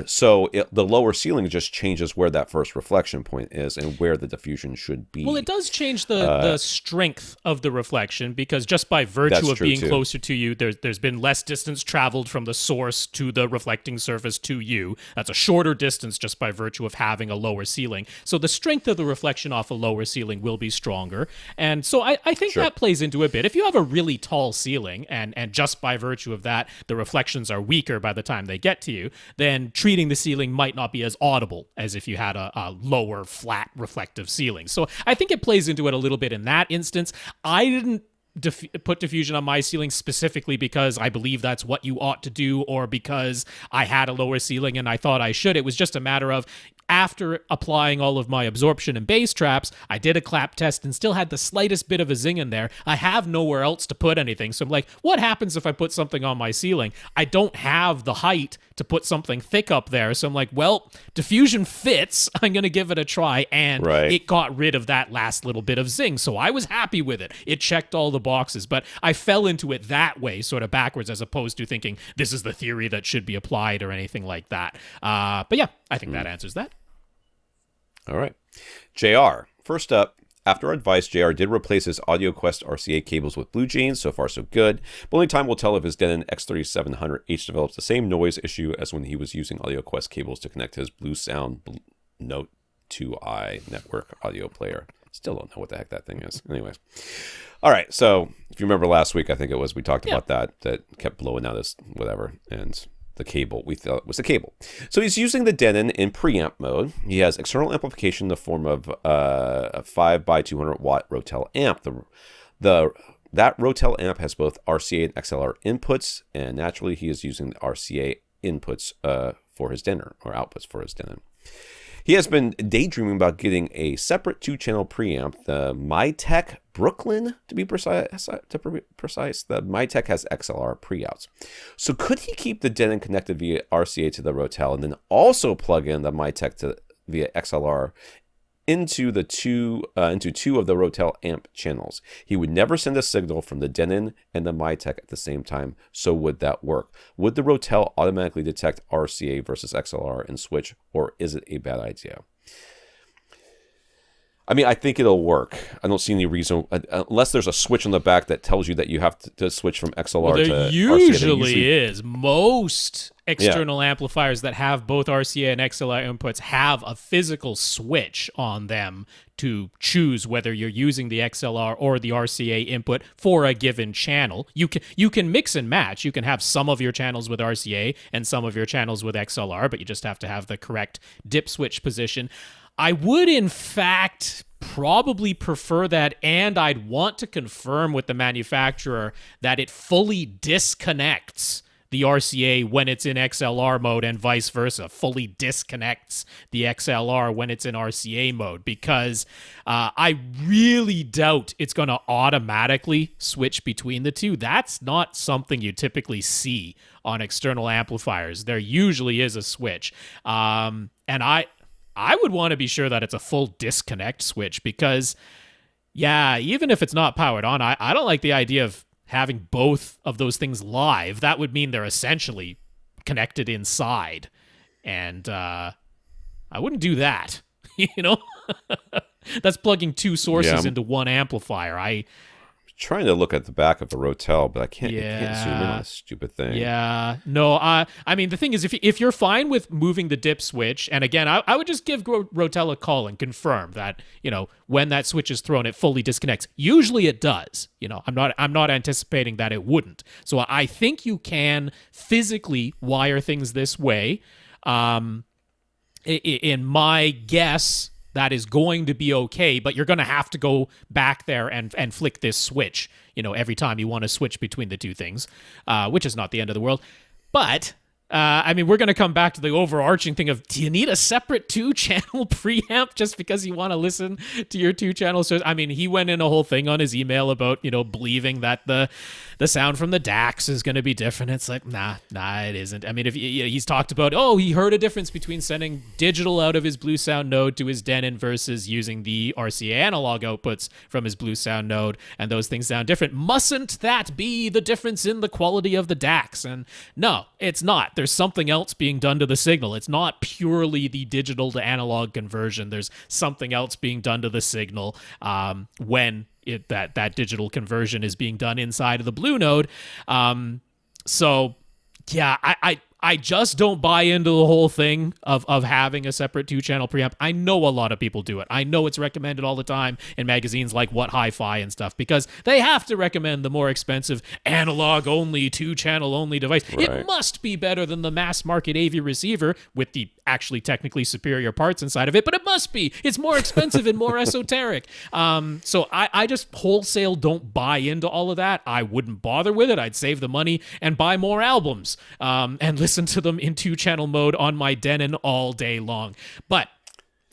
So the lower ceiling just changes where that first reflection point is and where the diffusion should be. Well, it does change the strength of the reflection, because just by virtue of being closer to you, there's been less distance traveled from the source to the reflecting surface to you. That's a shorter distance just by virtue of having a lower ceiling. So the strength of the reflection off a lower ceiling will be stronger. And so I think that plays into a bit. If you have a really tall ceiling and just by virtue of that, the reflections are weaker by the time they get to you, then treating the ceiling might not be as audible as if you had a lower, flat, reflective ceiling. So I think it plays into it a little bit in that instance. I didn't put diffusion on my ceiling specifically because I believe that's what you ought to do or because I had a lower ceiling and I thought I should. It was just a matter of, after applying all of my absorption and bass traps, I did a clap test and still had the slightest bit of a zing in there. I have nowhere else to put anything. So I'm like, what happens if I put something on my ceiling? I don't have the height to put something thick up there. So I'm like, well, diffusion fits. I'm going to give it a try. And it got rid of that last little bit of zing. So I was happy with it. It checked all the boxes. But I fell into it that way, sort of backwards, as opposed to thinking this is the theory that should be applied or anything like that. But yeah, I think that answers that. All right. JR. First up, after our advice, JR did replace his Audio Quest RCA cables with Blue Jeans. So far, so good. But only time will tell if his Denon X3700H develops the same noise issue as when he was using Audio Quest cables to connect his Blue Sound Note 2i network audio player. Still don't know what the heck that thing is. Anyways. All right. So if you remember last week, I think it was, we talked about that kept blowing out his whatever. And the cable, we thought was the cable. So he's using the Denon in preamp mode. He has external amplification in the form of a 5 by 200 watt Rotel amp. That Rotel amp has both RCA and XLR inputs, and naturally he is using the RCA inputs for his Denon, or outputs for his Denon. He has been daydreaming about getting a separate 2-channel preamp, the Mytek Brooklyn, to be precise. The Mytek has XLR preouts. So could he keep the Denon connected via RCA to the Rotel and then also plug in the Mytek via XLR into two of the Rotel amp channels? He would never send a signal from the Denon and the Mytek at the same time. So would that work? Would the Rotel automatically detect RCA versus XLR and switch, or is it a bad idea? I mean, I think it'll work. I don't see any reason, unless there's a switch on the back that tells you that you have to switch from XLR to RCA. Usually is. Most external amplifiers that have both RCA and XLR inputs have a physical switch on them to choose whether you're using the XLR or the RCA input for a given channel. You can mix and match. You can have some of your channels with RCA and some of your channels with XLR, but you just have to have the correct dip switch position. I would, in fact, probably prefer that, and I'd want to confirm with the manufacturer that it fully disconnects the RCA when it's in XLR mode and vice versa, fully disconnects the XLR when it's in RCA mode, because I really doubt it's going to automatically switch between the two. That's not something you typically see on external amplifiers. There usually is a switch. And I would want to be sure that it's a full disconnect switch because, yeah, even if it's not powered on, I don't like the idea of having both of those things live. That would mean they're essentially connected inside. And I wouldn't do that, That's plugging two sources into one amplifier. Trying to look at the back of the Rotel, but I can't zoom in on this stupid thing. Yeah. No, I mean, the thing is, if you're fine with moving the dip switch, and again, I would just give Rotel a call and confirm that, when that switch is thrown, it fully disconnects. Usually it does. I'm not anticipating that it wouldn't. So I think you can physically wire things this way. In my guess, that is going to be okay, but you're going to have to go back there and flick this switch, every time you want to switch between the two things, which is not the end of the world. But, we're going to come back to the overarching thing of, do you need a separate 2-channel preamp just because you want to listen to your 2-channel source? He went in a whole thing on his email about, believing that the sound from the DACs is going to be different. It's like, nah, it isn't. If he's talked about, he heard a difference between sending digital out of his Blue Sound node to his Denon versus using the RCA analog outputs from his Blue Sound node, and those things sound different. Mustn't that be the difference in the quality of the DACs? And no, it's not. There's something else being done to the signal. It's not purely the digital to analog conversion. There's something else being done to the signal when that digital conversion is being done inside of the Blue node. So yeah, I just don't buy into the whole thing of having a separate 2-channel preamp. I know a lot of people do it. I know it's recommended all the time in magazines like What Hi-Fi and stuff, because they have to recommend the more expensive analog-only, 2-channel-only device. Right. It must be better than the mass-market AV receiver with the actually technically superior parts inside of it, but it must be. It's more expensive and more esoteric. So I just wholesale don't buy into all of that. I wouldn't bother with it. I'd save the money and buy more albums and listen to them in 2-channel mode on my Denon all day long. But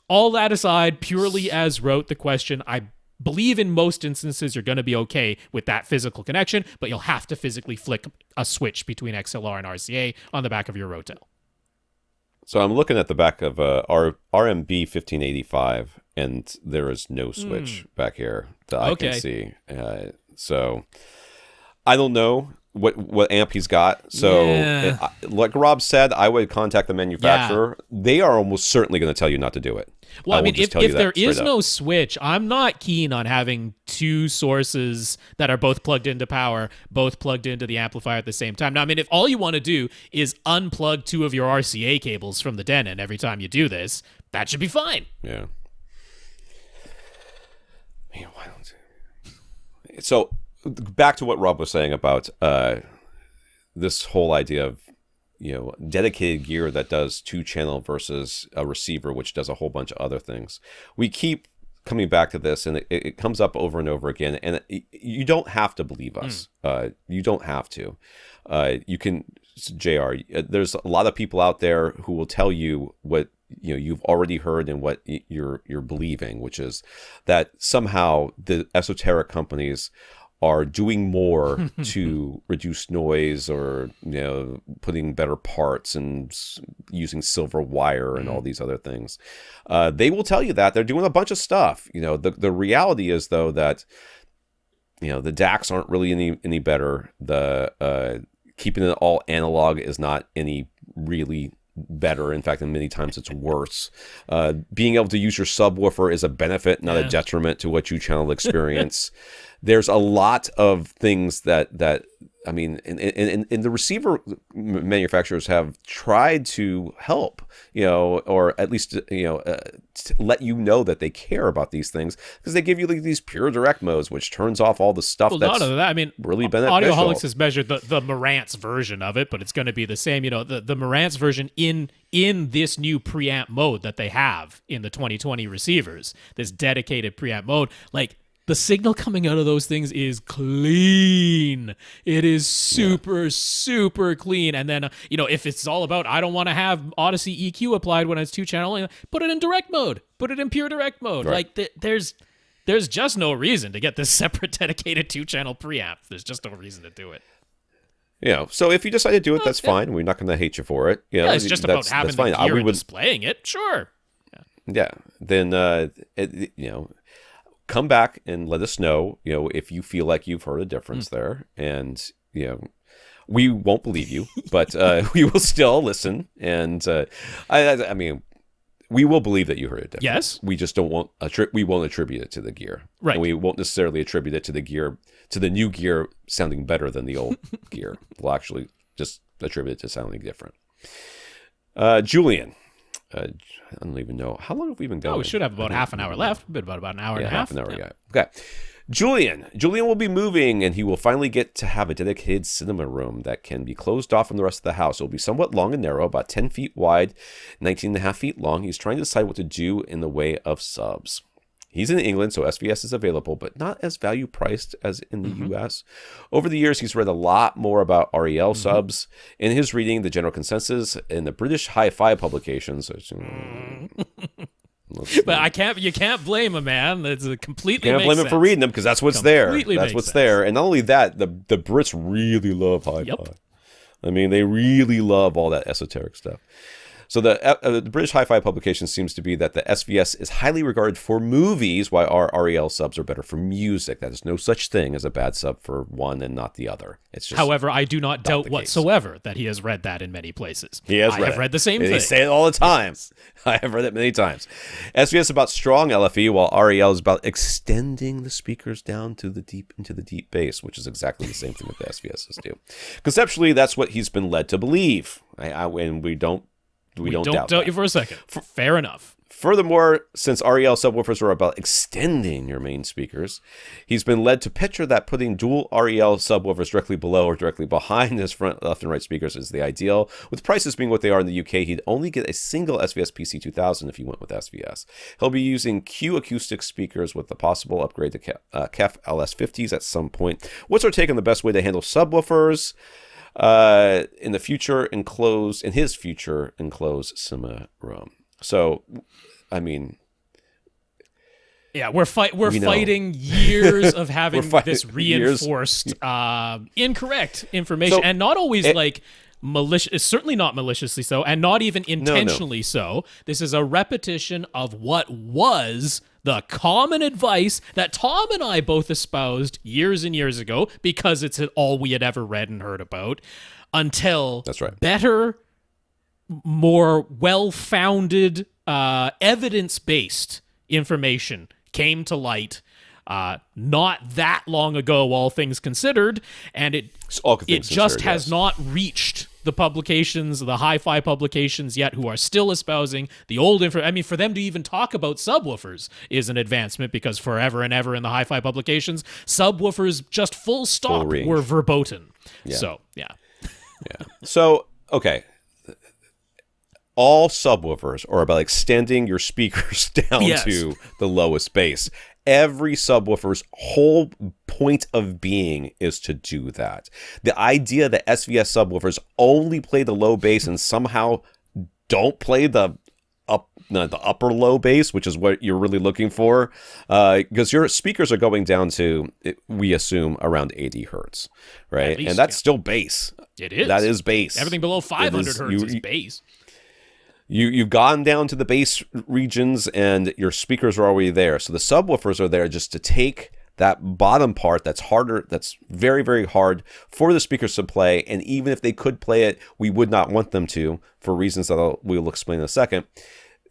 all that aside, purely as wrote the question, I believe in most instances you're going to be okay with that physical connection, but you'll have to physically flick a switch between XLR and RCA on the back of your Rotel. So I'm looking at the back of our RMB 1585, and there is no switch back here that I can see. So I don't know what amp he's got. So like Rob said, I would contact the manufacturer. Yeah. They are almost certainly going to tell you not to do it. Well, I mean, if there is no switch, I'm not keen on having two sources that are both plugged into power, both plugged into the amplifier at the same time. Now, I mean, if all you want to do is unplug two of your RCA cables from the Denon every time you do this, that should be fine. Yeah. Man, why don't you? So back to what Rob was saying about this whole idea of, you know, dedicated gear that does 2-channel versus a receiver which does a whole bunch of other things. We keep coming back to this, and it comes up over and over again. And you don't have to believe us. You don't have to. You can, JR. There's a lot of people out there who will tell you what you've already heard and what you're believing, which is that somehow the esoteric companies are doing more to reduce noise, or putting better parts and using silver wire and all these other things. They will tell you that they're doing a bunch of stuff. The reality is, though, that the DACs aren't really any better. The keeping it all analog is not any really better. In fact, many times it's worse. Being able to use your subwoofer is a benefit, not a detriment to what you channel experience. There's a lot of things that I mean, and the receiver manufacturers have tried to help, or at least let you know that they care about these things, because they give you like these pure direct modes, which turns off all the stuff that's none of that. I mean, really beneficial. Audioholics has measured the Marantz version of it, but it's going to be the same. The Marantz version in this new preamp mode that they have in the 2020 receivers, this dedicated preamp mode, like, the signal coming out of those things is clean. It is super clean. And then, if it's all about, I don't want to have Audyssey EQ applied when it's 2-channel, put it in direct mode. Put it in pure direct mode. Right. Like, there's just no reason to get this separate dedicated 2-channel preamp. There's just no reason to do it. So if you decide to do it, that's fine. We're not going to hate you for it. It's just about having the gear and displaying it. Sure. Then, come back and let us know, if you feel like you've heard a difference there. And, we won't believe you, but we will still listen. And I mean, we will believe that you heard a difference. Yes. We just won't attribute it to the gear. Right. And we won't necessarily attribute it to the gear, to the new gear sounding better than the old gear. We'll actually just attribute it to sounding different. Julian. I don't even know. How long have we been going? Oh, we should have about half an hour left. We've been about an hour and a half. Half an hour, yeah. Okay. Julian will be moving, and he will finally get to have a dedicated cinema room that can be closed off from the rest of the house. It will be somewhat long and narrow, about 10 feet wide, 19 and a half feet long. He's trying to decide what to do in the way of subs. He's in England, so SVS is available, but not as value priced as in the US. Over the years, he's read a lot more about REL subs. In his reading, the general consensus in the British hi-fi publications. But you can't blame him, man. That's completely. Can't blame him for reading them, because that's what's there. That's what's sense. there. And not only that, the Brits really love hi-fi. Yep. I mean, they really love all that esoteric stuff. So the British Hi-Fi publication seems to be that the SVS is highly regarded for movies, while our REL subs are better for music. That is no such thing as a bad sub for one and not the other. It's just However, I do not doubt whatsoever that he has read that in many places. He has I have read the same thing. They say it all the time. I have read it many times. SVS is about strong LFE, while REL is about extending the speakers down to the deep into the deep bass, which is exactly the same thing that the SVSs do. Conceptually, that's what he's been led to believe, and we don't doubt you for a second. Fair enough. Furthermore, since REL subwoofers are about extending your main speakers, he's been led to picture that putting dual REL subwoofers directly below or directly behind his front, left, and right speakers is the ideal. With prices being what they are in the UK, he'd only get a single SVS PC2000 if he went with SVS. He'll be using Q acoustic speakers with the possible upgrade to KEF LS50s at some point. What's our take on the best way to handle subwoofers in his future enclosed cinema room? So, I mean, yeah, we're fighting years of having this reinforced incorrect information, and not always malicious. Certainly not maliciously so, and not even intentionally so. This is a repetition of what was the common advice that Tom and I both espoused years and years ago, because it's all we had ever read and heard about, until that's right. Better, more well-founded, evidence-based information came to light not that long ago, all things considered, and it just has not reached the publications, the hi-fi publications yet, who are still espousing the old info. I mean, for them to even talk about subwoofers is an advancement, because forever and ever in the hi-fi publications, subwoofers just full stop were verboten. Yeah. So, yeah. Yeah. So, okay. All subwoofers are about extending your speakers down to the lowest bass. Every subwoofer's whole point of being is to do that. The idea that SVS subwoofers only play the low bass and somehow don't play the upper low bass, which is what you're really looking for, because your speakers are going down to, we assume, around 80 hertz, right? Least, and that's still bass. It is. That is bass. Everything below 500 hertz is bass. You've gone down to the bass regions, and your speakers are already there. So the subwoofers are there just to take that bottom part that's harder, that's very, very hard for the speakers to play. And even if they could play it, we would not want them to, for reasons that we'll explain in a second.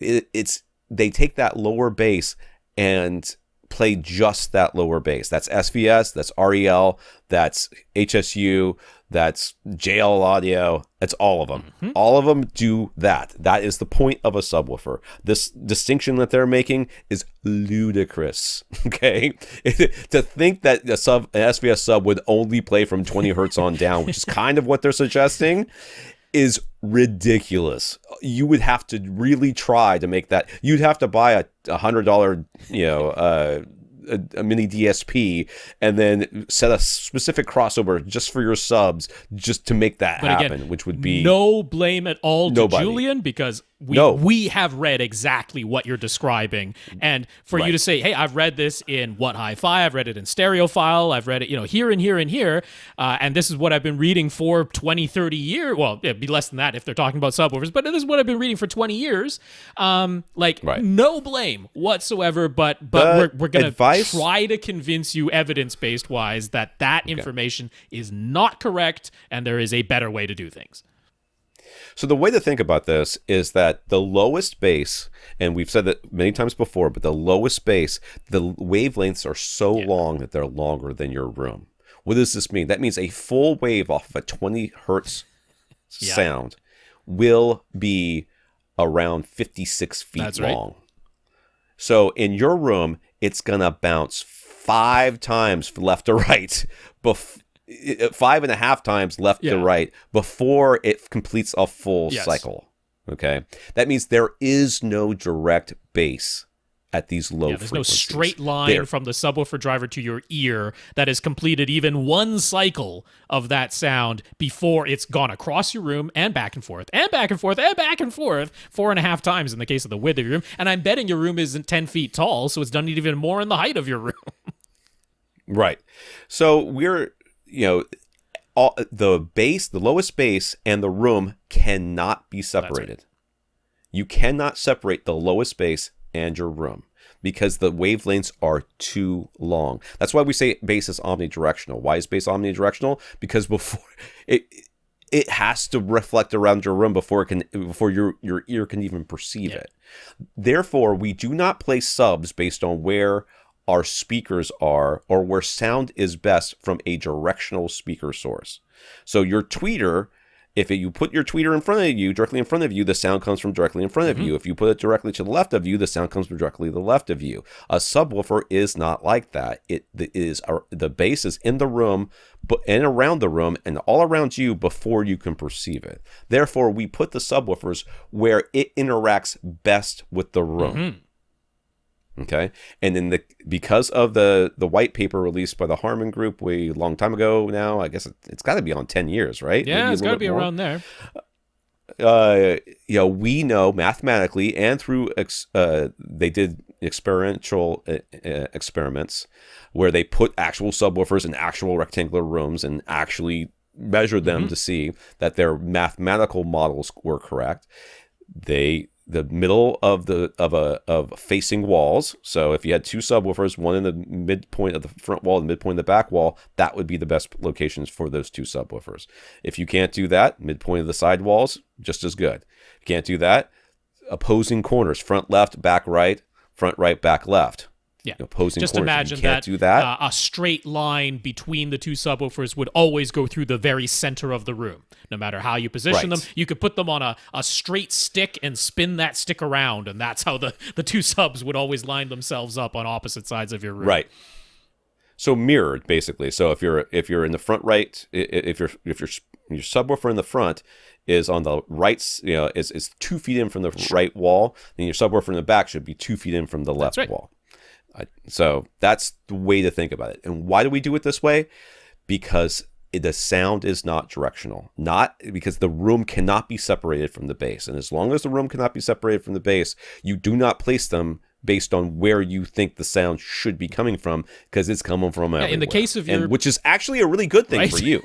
They take that lower bass and play just that lower bass. That's SVS, that's REL, that's HSU, that's JL audio. That's all of them. Mm-hmm. All of them do that. That is the point of a subwoofer. This distinction that they're making is ludicrous. Okay, to think that an SVS sub would only play from 20 hertz on down, which is kind of what they're suggesting, is ridiculous. You would have to really try to make that. You'd have to buy a $100, a mini DSP, and then set a specific crossover just for your subs, just to make that happen. Again, which would be no blame at all to Julian, because we have read exactly what you're describing, and for you to say, hey, I've read this in What Hi-Fi, I've read it in Stereophile, I've read it, here and here and here, and this is what I've been reading for 20, 30 years. Well, it'd be less than that if they're talking about subwoofers, but this is what I've been reading for 20 years. No blame whatsoever, but we're going to try to convince you evidence-based wise that information is not correct, and there is a better way to do things. So the way to think about this is that the lowest bass, and we've said that many times before, but the lowest bass, the wavelengths are so long that they're longer than your room. What does this mean? That means a full wave off of a 20 hertz sound will be around 56 feet long. So in your room, it's going to bounce 5 times left to right, 5.5 times left to right before it completes a full cycle. Okay, that means there is no direct bass at these low frequencies. There's no straight line from the subwoofer driver to your ear that has completed even one cycle of that sound before it's gone across your room and back and forth and back and forth and back and forth 4.5 times in the case of the width of your room. And I'm betting your room isn't 10 feet tall, so it's done even more in the height of your room. Right. So we're the bass, the lowest bass, and the room cannot be separated. You cannot separate the lowest bass and your room because the wavelengths are too long. That's why we say bass is omnidirectional. Why is bass omnidirectional? Because before it has to reflect around your room before your ear can even perceive it. Therefore, we do not play subs based on where our speakers are or where sound is best from a directional speaker source. So your tweeter, if you put your tweeter in front of you, directly in front of you, the sound comes from directly in front of you. If you put it directly to the left of you, the sound comes from directly to the left of you. A subwoofer is not like that. The bass is in the room and around the room and all around you before you can perceive it. Therefore, we put the subwoofers where it interacts best with the room. Okay, and then because of the white paper released by the Harman Group a long time ago now, I guess it's got to be on 10 years, right? Yeah, Maybe it's got to be around there. We know mathematically and through they did experiential experiments where they put actual subwoofers in actual rectangular rooms and actually measured them to see that their mathematical models were correct. The middle of facing walls. So if you had two subwoofers, one in the midpoint of the front wall and the midpoint of the back wall, that would be the best locations for those two subwoofers. If you can't do that, midpoint of the side walls, just as good. You can't do that, opposing corners, front left, back right, front right, back left. Yeah. Opposing Just corners. imagine you can't that, do that. A straight line between the two subwoofers would always go through the very center of the room. No matter how you position them, you could put them on a straight stick and spin that stick around, and that's how the two subs would always line themselves up on opposite sides of your room. Right. So mirrored, basically. So if you're in the front right, if your subwoofer in the front is on the right, is 2 feet in from the right wall, then your subwoofer in the back should be 2 feet in from the left wall. So that's the way to think about it. And why do we do it this way? Because the sound is not directional. Not because the room cannot be separated from the bass. And as long as the room cannot be separated from the bass, you do not place them based on where you think the sound should be coming from, because it's coming from everywhere. In the case of which is actually a really good thing for you.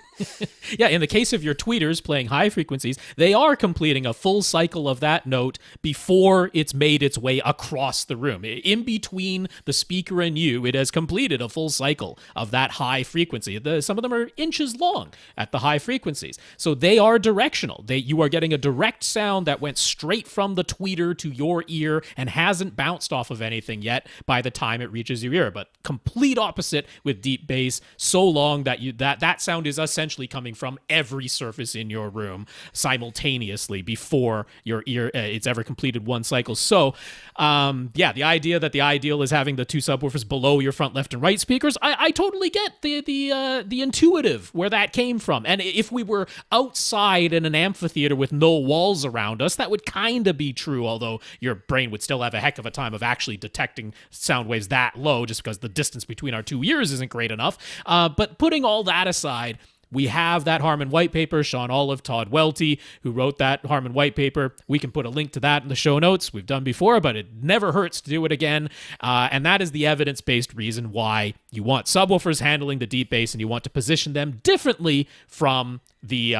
Yeah, in the case of your tweeters playing high frequencies, they are completing a full cycle of that note before it's made its way across the room. In between the speaker and you, it has completed a full cycle of that high frequency. Some of them are inches long at the high frequencies. So they are directional. You are getting a direct sound that went straight from the tweeter to your ear and hasn't bounced off of anything yet by the time it reaches your ear. But complete opposite with deep bass, so long that that sound is essentially coming from every surface in your room simultaneously before your ear it's ever completed one cycle. So the idea that the ideal is having the two subwoofers below your front left and right speakers, I totally get the intuitive where that came from. And if we were outside in an amphitheater with no walls around us, that would kind of be true, although your brain would still have a heck of a time of actually detecting sound waves that low, just because the distance between our two ears isn't great enough. But putting all that aside, we have that Harman white paper, Sean Olive, Todd Welty, who wrote that Harman white paper. We can put a link to that in the show notes. We've done before, but it never hurts to do it again. And that is the evidence-based reason why you want subwoofers handling the deep bass, and you want to position them differently from the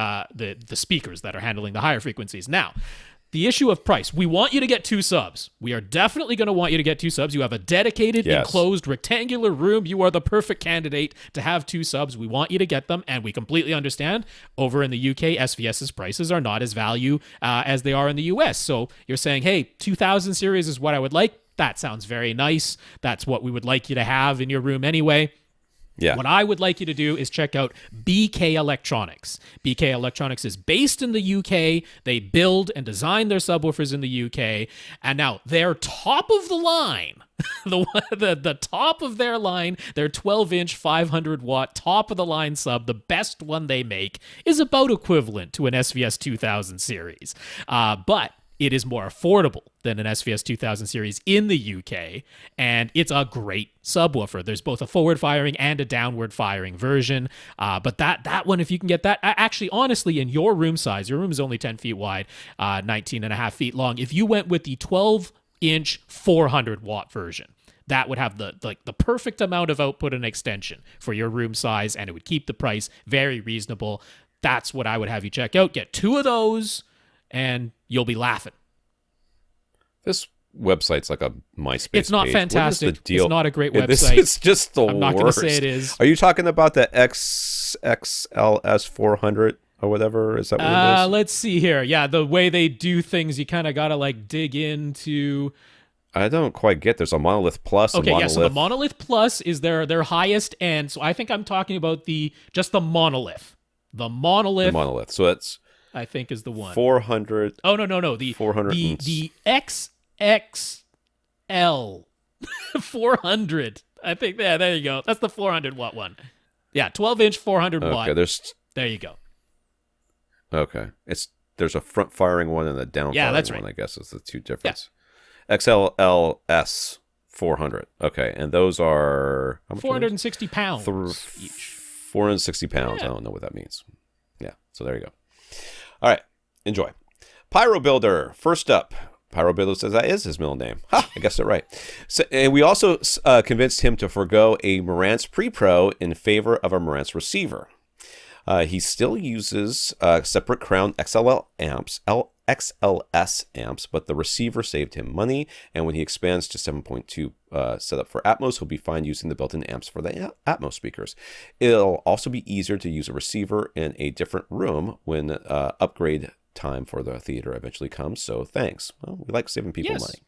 speakers that are handling the higher frequencies. Now, the issue of price. We want you to get two subs. We are definitely going to want you to get two subs. You have a dedicated, enclosed, rectangular room. You are the perfect candidate to have two subs. We want you to get them, and we completely understand. Over in the UK, SVS's prices are not as value as they are in the US. So you're saying, hey, 2000 series is what I would like. That sounds very nice. That's what we would like you to have in your room anyway. Yeah. What I would like you to do is check out BK Electronics. BK Electronics is based in the UK. They build and design their subwoofers in the UK. And now their top of the line, the top of their line, their 12-inch, 500-watt, top of the line sub, the best one they make, is about equivalent to an SVS 2000 series. But it is more affordable than an SVS 2000 series in the UK, and it's a great subwoofer. There's both a forward-firing and a downward-firing version, but that one, if you can get that, actually, honestly, in your room size, your room is only 10 feet wide, 19 and a half feet long. If you went with the 12-inch, 400-watt version, that would have the perfect amount of output and extension for your room size, and it would keep the price very reasonable. That's what I would have you check out. Get two of those, and you'll be laughing. This website's like a MySpace It's not page. fantastic. What is the deal? It's not a great This website. is just the I'm not going to worst. say it is. Are you talking about the XLS 400 or whatever? Is that what it is? Let's see here. Yeah, the way they do things, you kind of got to like dig into. I don't quite get. There's a Monolith Plus. Okay, Monolith. so the Monolith Plus is their highest end. So I think I'm talking about just the Monolith. The Monolith. So it's I think is the one. 400. Oh no. The 400 the XXL 400. I think there you go. That's the 400 watt one. Yeah, 12-inch 400 watt. Okay, There you go. Okay. There's a front firing one and a down firing that's one, right. I guess is the two difference. XLLS 400. Okay, and those are how much 460 pounds each. 460 pounds. Yeah. I don't know what that means. Yeah, so there you go. All right, enjoy. PyroBuilder, first up. PyroBuilder says that is his middle name. Ha, I guessed it right. So, and we also convinced him to forego a Marantz Pre-Pro in favor of a Marantz receiver. He still uses separate crown XLS amps, but the receiver saved him money, and when he expands to 7.2 setup for Atmos, he'll be fine using the built-in amps for the Atmos speakers. It'll also be easier to use a receiver in a different room when upgrade time for the theater eventually comes, so thanks. Well, we like saving people money.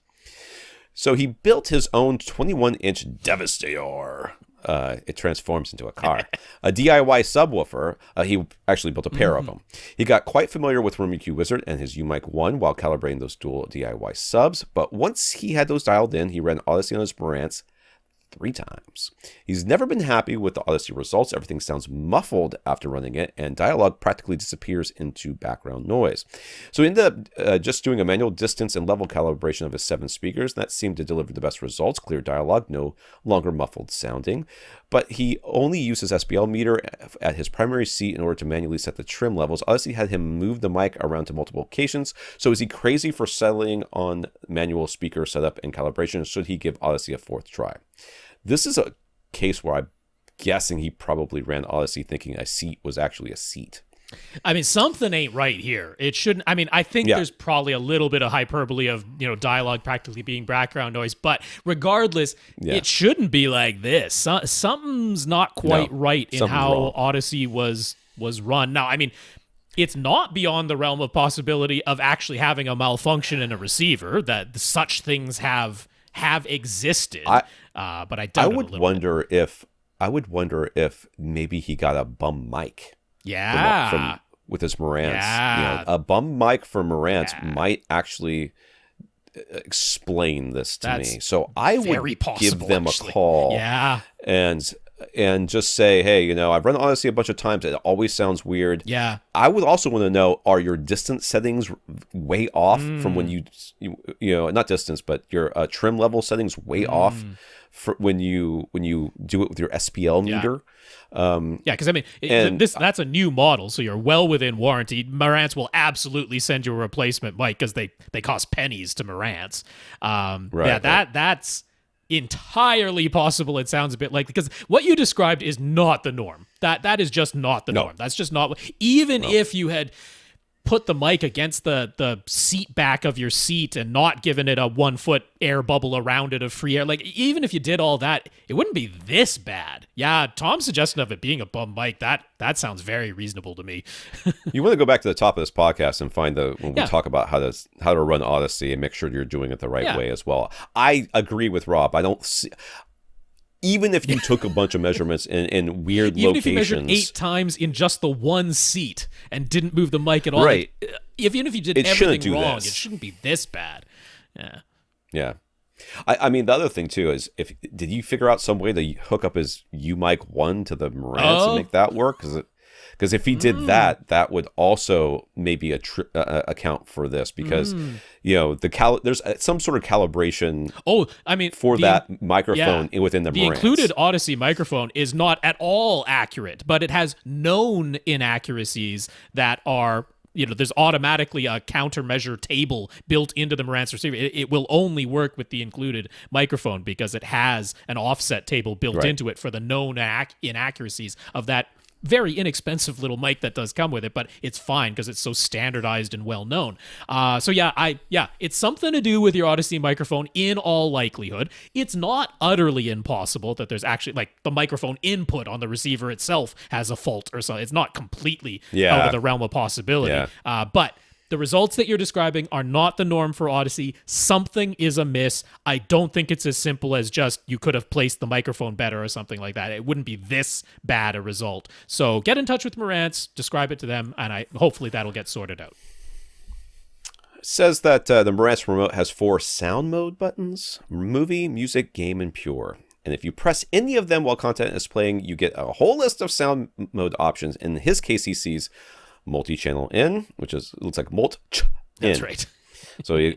So he built his own 21-inch Devastator. It transforms into a car. A DIY subwoofer. He actually built a pair of them. He got quite familiar with Room EQ Wizard and his UMIC 1 while calibrating those dual DIY subs, but once he had those dialed in, he ran Audyssey on his Marantz 3 times. He's never been happy with the Audyssey results. Everything sounds muffled after running it, and dialogue practically disappears into background noise. So he ended up just doing a manual distance and level calibration of his 7 speakers, and that seemed to deliver the best results. Clear dialogue, no longer muffled sounding. But he only uses SPL meter at his primary seat in order to manually set the trim levels. Audyssey had him move the mic around to multiple locations. So is he crazy for settling on manual speaker setup and calibration? Or should he give Audyssey a 4th try? This is a case where I'm guessing he probably ran Audyssey thinking a seat was actually a seat. I mean, something ain't right here. It shouldn't. I mean, I think there's probably a little bit of hyperbole of, dialogue practically being background noise, but regardless, it shouldn't be like this. Something's not quite right in how wrong. Audyssey was run. Now, I mean, it's not beyond the realm of possibility of actually having a malfunction in a receiver, that such things have existed. But I doubt I would wonder if maybe he got a bum mic. Yeah. With his Marantz. Yeah. A bum mic for Marantz might actually explain this to me. So I would give them a call. Yeah. And just say, hey, I've run Audyssey a bunch of times. It always sounds weird. Yeah. I would also want to know, are your distance settings way off from when you not distance, but your trim level settings way off for when you do it with your SPL meter? Because I mean, that's a new model, so you're well within warranty. Marantz will absolutely send you a replacement mic because they cost pennies to Marantz. That's entirely possible. It sounds a bit like, because what you described is not the norm. That is just not the norm. That's just not. Even if you had put the mic against the seat back of your seat and not given it a 1-foot air bubble around it of free air, like even if you did all that, it wouldn't be this bad. Yeah, Tom's suggestion of it being a bum mic, that sounds very reasonable to me. You want to go back to the top of this podcast and find when we talk about how to run Audyssey and make sure you're doing it the right way as well. I agree with Rob. I don't see. Even if you took a bunch of measurements in weird even locations. Even if you measured 8 times in just the one seat and didn't move the mic at all. Right. Even if you did everything wrong, it shouldn't be this bad. Yeah. Yeah. I mean, the other thing, too, is did you figure out some way to hook up his UMIC 1 to the Marantz and make that work? Because if he did that would also maybe account for this, because there's some sort of calibration. For that microphone within the Marantz. The included Audyssey microphone is not at all accurate, but it has known inaccuracies that are. There's automatically a countermeasure table built into the Marantz receiver. It will only work with the included microphone because it has an offset table built into it for the known inaccuracies of that very inexpensive little mic that does come with it, but it's fine because it's so standardized and well known. It's something to do with your Audyssey microphone in all likelihood. It's not utterly impossible that there's actually like the microphone input on the receiver itself has a fault or something. It's not completely out of the realm of possibility. But the results that you're describing are not the norm for Audyssey. Something is amiss. I don't think it's as simple as just you could have placed the microphone better or something like that. It wouldn't be this bad a result. So get in touch with Marantz, describe it to them, and hopefully that'll get sorted out. It says that the Marantz remote has 4 sound mode buttons: movie, music, game, and pure. And if you press any of them while content is playing, you get a whole list of sound mode options. In his case, he sees multi-channel in, which looks like multi-ch in. That's right. So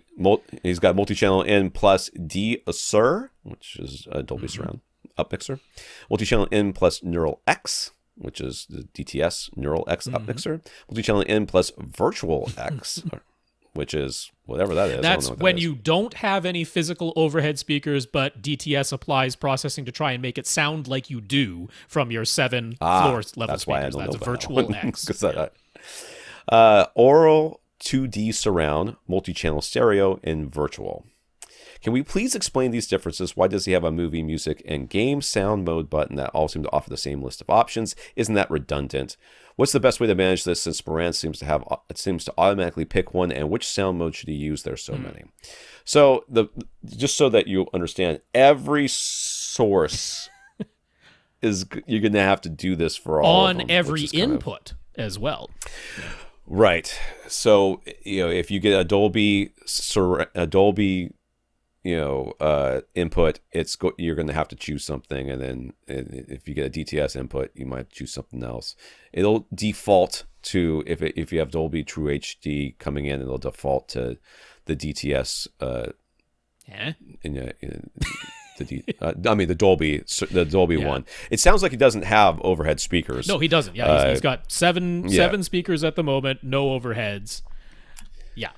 he's got multi-channel in plus de-esser, which is a Dolby Surround up mixer. Multi-channel in plus Neural X, which is the DTS Neural X up mixer. Multi-channel in plus Virtual X, which is whatever that is. That's when you don't have any physical overhead speakers, but DTS applies processing to try and make it sound like you do from your 7 floor level that's speakers. Why I don't That's know Virtual X. Aural 2D surround, multi-channel stereo, and virtual. Can we please explain these differences? Why does he have a movie, music, and game sound mode button that all seem to offer the same list of options? Isn't that redundant? What's the best way to manage this, since Marantz seems to automatically pick one, and which sound mode should he use? There's so many. So just so that you understand, every source you're going to have to do this for all of them, on every input as well. Right. So, if you get a Dolby input, you're going to have to choose something, and then if you get a DTS input, you might choose something else. It'll default to, if you have Dolby True HD coming in, it'll default to the DTS. The Dolby one. It sounds like he doesn't have overhead speakers. No, he doesn't. Yeah, he's got seven speakers at the moment, no overheads. Yeah.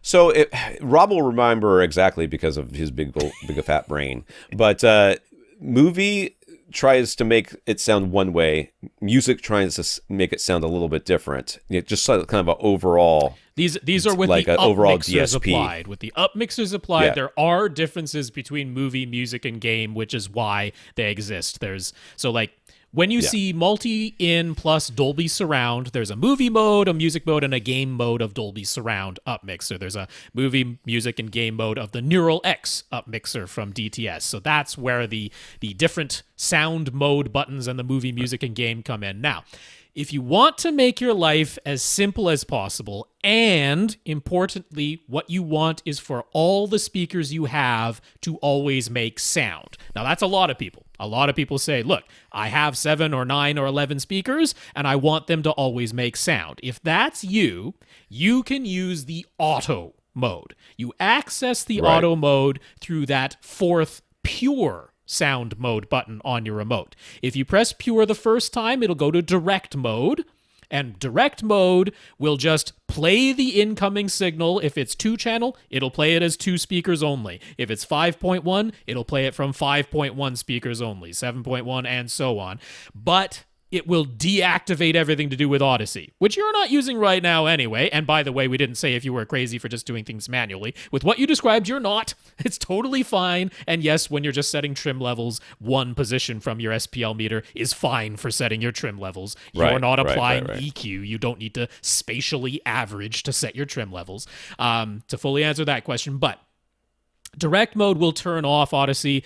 So Rob will remember exactly because of his big fat brain. But movie tries to make it sound one way. Music tries to make it sound a little bit different. Just kind of an overall. These are with like the up mixers DSP. applied. With the up mixers applied, there are differences between movie, music, and game, which is why they exist. When you see multi-in plus Dolby Surround, there's a movie mode, a music mode, and a game mode of Dolby Surround up mixer. There's a movie, music, and game mode of the Neural X up mixer from DTS. So that's where the different sound mode buttons and the movie, music, and game come in. Now, if you want to make your life as simple as possible, and importantly, what you want is for all the speakers you have to always make sound. Now, that's a lot of people. A lot of people say, look, I have 7 or 9 or 11 speakers, and I want them to always make sound. If that's you, you can use the auto mode. You access the auto mode through that 4th pure sound mode button on your remote. If you press pure the first time, it'll go to direct mode, and direct mode will just play the incoming signal. If it's 2-channel, it'll play it as 2 speakers only. If it's 5.1, it'll play it from 5.1 speakers only, 7.1, and so on. But it will deactivate everything to do with Audyssey, which you're not using right now anyway. And by the way, we didn't say if you were crazy for just doing things manually. With what you described, you're not. It's totally fine. And yes, when you're just setting trim levels, one position from your SPL meter is fine for setting your trim levels. You're not applying EQ. You don't need to spatially average to set your trim levels. To fully answer that question, but direct mode will turn off Audyssey.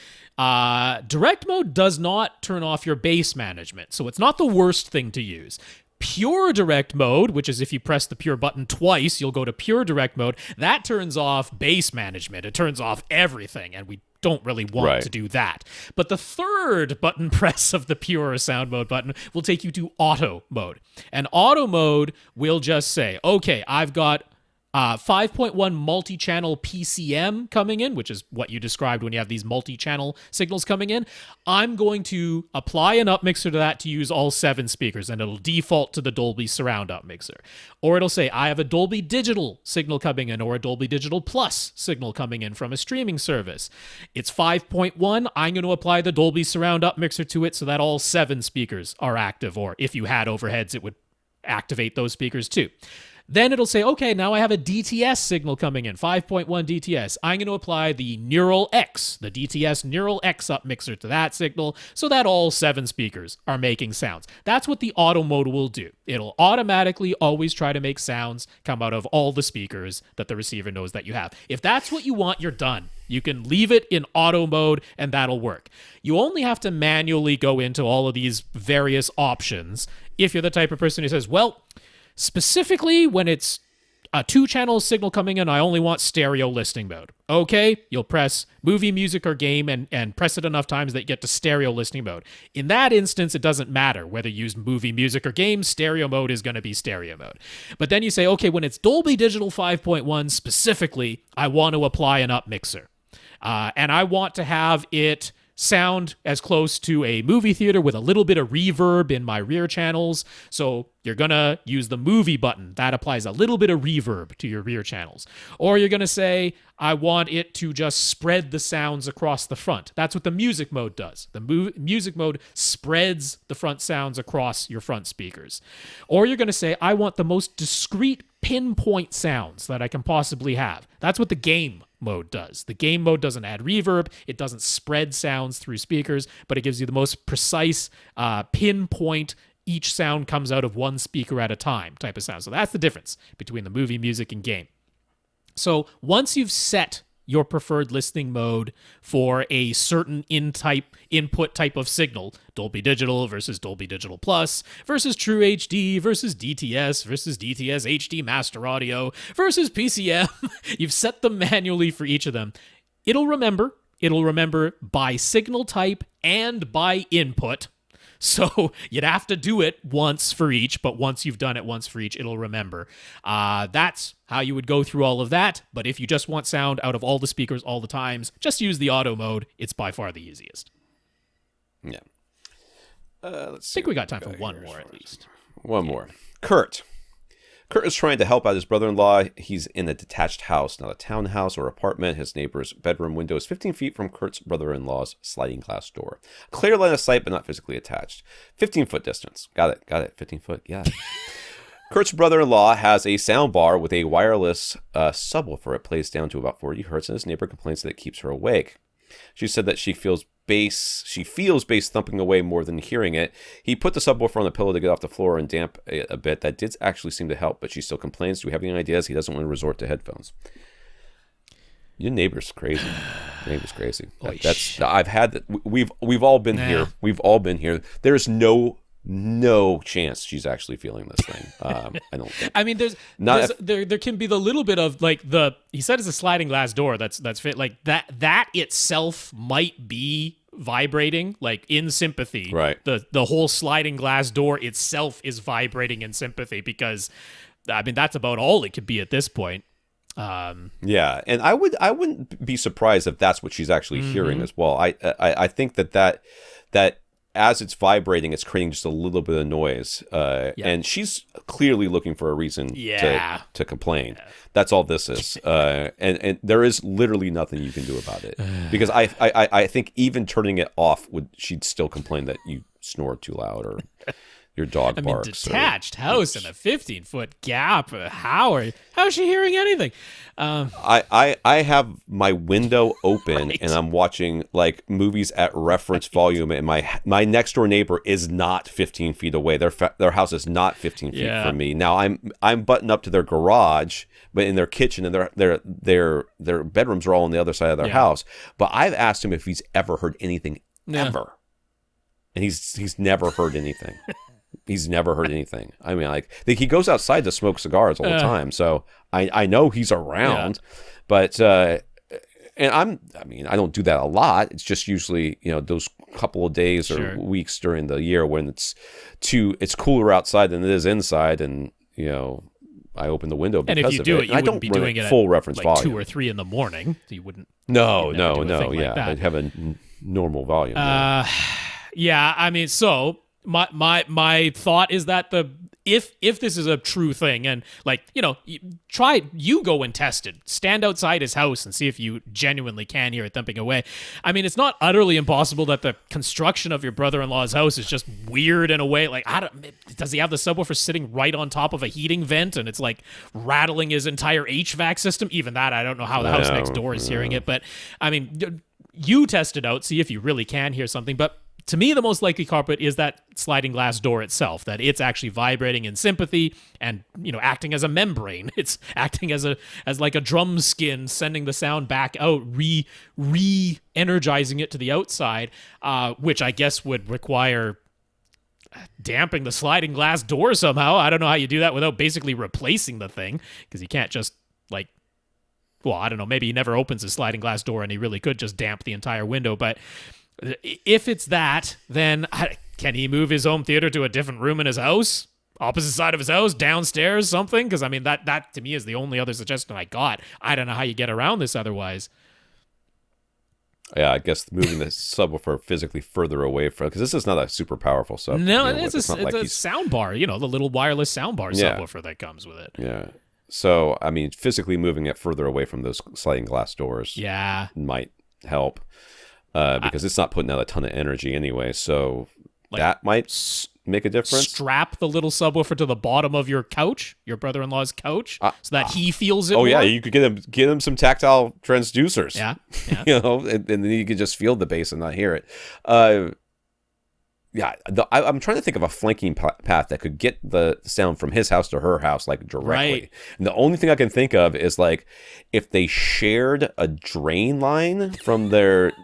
Direct mode does not turn off your bass management, so it's not the worst thing to use. Pure direct mode, which is if you press the pure button twice, you'll go to pure direct mode. That turns off bass management. It turns off everything, and we don't really want to do that. But the 3rd button press of the pure sound mode button will take you to auto mode. And auto mode will just say, okay, I've got 5.1 multi-channel PCM coming in, which is what you described when you have these multi-channel signals coming in. I'm going to apply an upmixer to that to use all 7 speakers, and it'll default to the Dolby Surround upmixer. Or it'll say, I have a Dolby Digital signal coming in, or a Dolby Digital Plus signal coming in from a streaming service. It's 5.1. I'm going to apply the Dolby Surround upmixer to it so that all 7 speakers are active, or if you had overheads, it would activate those speakers too. Then it'll say, okay, now I have a DTS signal coming in, 5.1 DTS. I'm going to apply the Neural X, the DTS Neural X upmixer to that signal so that all 7 speakers are making sounds. That's what the auto mode will do. It'll automatically always try to make sounds come out of all the speakers that the receiver knows that you have. If that's what you want, you're done. You can leave it in auto mode and that'll work. You only have to manually go into all of these various options if you're the type of person who says, well, specifically when it's a 2-channel signal coming in, I only want stereo listening mode. Okay, you'll press movie, music, or game and press it enough times that you get to stereo listening mode. In that instance, it doesn't matter whether you use movie, music, or game, stereo mode is going to be stereo mode. But then you say, okay, when it's Dolby Digital 5.1 specifically, I want to apply an upmixer. And I want to have it sound as close to a movie theater with a little bit of reverb in my rear channels. So you're going to use the movie button. That applies a little bit of reverb to your rear channels. Or you're going to say, I want it to just spread the sounds across the front. That's what the music mode does. The music mode spreads the front sounds across your front speakers. Or you're going to say, I want the most discrete pinpoint sounds that I can possibly have. That's what the game mode does. The game mode doesn't add reverb. It doesn't spread sounds through speakers, but it gives you the most precise pinpoint, each sound comes out of one speaker at a time type of sound. So that's the difference between the movie, music, and game. So once you've set your preferred listening mode for a certain input type of signal, Dolby Digital versus Dolby Digital Plus versus True HD versus DTS versus DTS HD Master Audio versus PCM, you've set them manually for each of them. It'll remember by signal type and by input. So you'd have to do it once for each, but once you've done it once for each, it'll remember. That's how you would go through all of that. But if you just want sound out of all the speakers all the times, just use the auto mode. It's by far the easiest. Yeah. Let's see. I think we got time for one more at least. One more. Curt is trying to help out his brother-in-law. He's in a detached house, not a townhouse or apartment. His neighbor's bedroom window is 15 feet from Curt's brother-in-law's sliding glass door. Clear line of sight, but not physically attached. 15-foot distance. Got it. 15 foot. Yeah. Curt's brother-in-law has a sound bar with a wireless subwoofer. It plays down to about 40 hertz, and his neighbor complains that it keeps her awake. She said that she feels bass thumping away more than hearing it. He put the subwoofer on the pillow to get off the floor and damp it a bit. That did actually seem to help, but she still complains. Do we have any ideas? He doesn't want to resort to headphones. Your neighbor's crazy. I've had that. We've all been here. We've all been here. There's no chance she's actually feeling this thing. I don't think. I mean, there can be the little bit of like he said it's a sliding glass door that's fit like that itself might be vibrating like in sympathy. Right. The whole sliding glass door itself is vibrating in sympathy because I mean that's about all it could be at this point. Yeah, and I wouldn't be surprised if that's what she's actually hearing as well. I think that as it's vibrating, it's creating just a little bit of noise. And she's clearly looking for a reason to complain. Yeah. That's all this is. And there is literally nothing you can do about it. Because I think even turning it off, she'd still complain that you snore too loud or your dog barks. Detached house and a 15-foot gap. How is she hearing anything? I have my window open and I'm watching like movies at reference volume, and my next door neighbor is not 15 feet away. Their house is not 15 feet from me. Now I'm buttoned up to their garage, but in their kitchen and their bedrooms are all on the other side of their house. But I've asked him if he's ever heard anything ever, and he's never heard anything. He's never heard anything. I mean, like he goes outside to smoke cigars all the time, so I know he's around. But I don't do that a lot. It's just usually those couple of days or weeks during the year when it's cooler outside than it is inside, and I open the window because And if you of do it. it, you I wouldn't don't be run doing at it full at reference like volume. 2 or 3 in the morning. So you wouldn't. No, you'd never do a no, thing like yeah. that. I'd have a normal volume. Yeah, I mean, so my thought is that if this is a true thing, and like, you know, you go and test it, stand outside his house and see if you genuinely can hear it thumping away. I mean, it's not utterly impossible that the construction of your brother-in-law's house is just weird in a way. Like, does he have the subwoofer sitting right on top of a heating vent and it's like rattling his entire HVAC system? Even that, I don't know how the house next door is hearing it. But I mean, you test it out, see if you really can hear something. But to me, the most likely culprit is that sliding glass door itself, that it's actually vibrating in sympathy and, you know, acting as a membrane. It's acting as like a drum skin, sending the sound back out, re-energizing it to the outside, which I guess would require damping the sliding glass door somehow. I don't know how you do that without basically replacing the thing, because you can't just, like, well, I don't know, maybe he never opens his sliding glass door and he really could just damp the entire window. But if it's that, then can he move his home theater to a different room in his house? Opposite side of his house, downstairs, something? Because, I mean, that to me is the only other suggestion I got. I don't know how you get around this otherwise. Yeah, I guess moving the subwoofer physically further away from, because this is not a super powerful sub. No, you know, it's a sound bar, you know, the little wireless sound bar subwoofer that comes with it. Yeah. So, I mean, physically moving it further away from those sliding glass doors might help. Because it's not putting out a ton of energy anyway, so like, that might make a difference. Strap the little subwoofer to the bottom of your couch, your brother-in-law's couch, so that he feels it. Oh, more. Yeah, you could get him some tactile transducers. Yeah. You know, and then you could just feel the bass and not hear it. I'm trying to think of a flanking path that could get the sound from his house to her house, like, directly. Right. And the only thing I can think of is, like, if they shared a drain line from their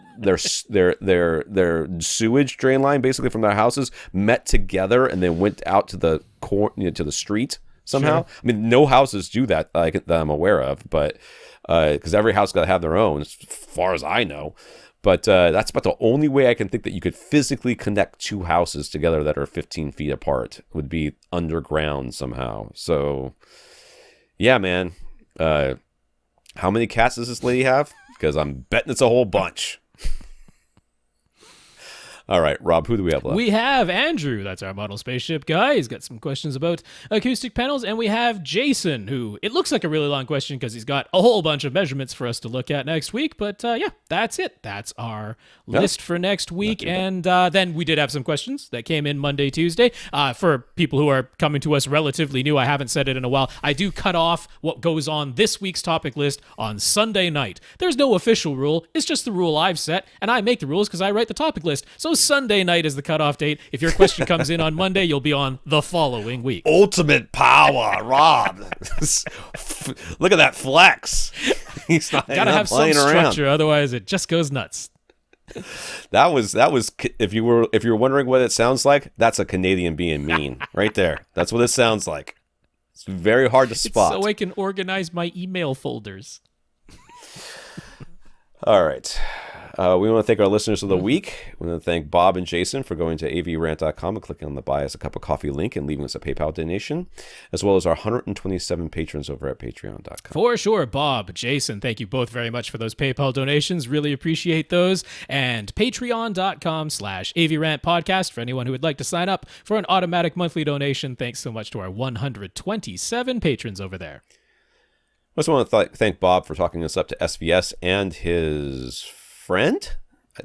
sewage drain line, basically from their houses, met together and then went out to the to the street somehow. Sure. I mean, no houses do that, that I'm aware of, but because every house got to have their own, as far as I know. But that's about the only way I can think that you could physically connect two houses together that are 15 feet apart, would be underground somehow. So, yeah, man. How many cats does this lady have? Because I'm betting it's a whole bunch. All right, Rob, who do we have left? We have Andrew. That's our model spaceship guy. He's got some questions about acoustic panels. And we have Jason, who, it looks like a really long question because he's got a whole bunch of measurements for us to look at next week. But yeah, that's it. That's our list for next week. And then we did have some questions that came in Monday, Tuesday. For people who are coming to us relatively new, I haven't said it in a while. I do cut off what goes on this week's topic list on Sunday night. There's no official rule. It's just the rule I've set. And I make the rules because I write the topic list. So Sunday night is the cutoff date. If your question comes in on Monday, you'll be on the following week. Ultimate power, Rob. Look at that flex. He's not gotta have some structure, around. Otherwise it just goes nuts. That was if you were wondering what it sounds like, that's a Canadian being mean right there. That's what it sounds like. It's very hard to spot. So I can organize my email folders. All right. We want to thank our listeners of the week. We want to thank Bob and Jason for going to avrant.com and clicking on the Buy Us a Cup of Coffee link and leaving us a PayPal donation, as well as our 127 patrons over at patreon.com. For sure, Bob, Jason, thank you both very much for those PayPal donations. Really appreciate those. And patreon.com/AVRant Podcast for anyone who would like to sign up for an automatic monthly donation. Thanks so much to our 127 patrons over there. I also want to thank Bob for talking us up to SVS and his friend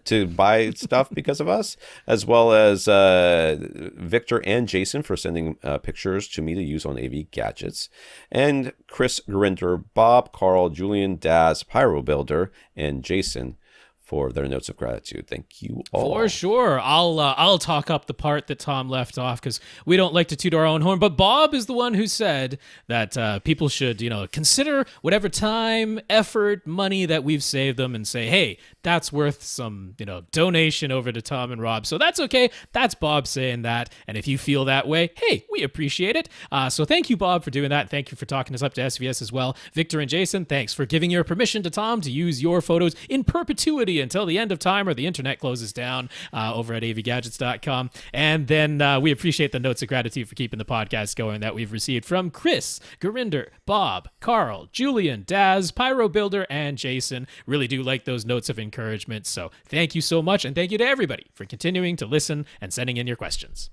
to buy stuff because of us, as well as Victor and Jason for sending pictures to me to use on AV gadgets, and Chris, Gurinder, Bob, Carl, Julian, Daz, PyroBuilder, and Jason for their notes of gratitude. Thank you all. For sure. I'll talk up the part that Tom left off because we don't like to toot our own horn, but Bob is the one who said that people should, consider whatever time, effort, money that we've saved them and say, hey, that's worth some, donation over to Tom and Rob. So that's okay. That's Bob saying that. And if you feel that way, hey, we appreciate it. So thank you, Bob, for doing that. Thank you for talking us up to SVS as well. Victor and Jason, thanks for giving your permission to Tom to use your photos in perpetuity until the end of time or the internet closes down over at avgadgets.com. And then we appreciate the notes of gratitude for keeping the podcast going that we've received from Chris, Gurinder, Bob, Carl, Julian, Daz, PyroBuilder, and Jason. Really do like those notes of encouragement. So thank you so much, and thank you to everybody for continuing to listen and sending in your questions.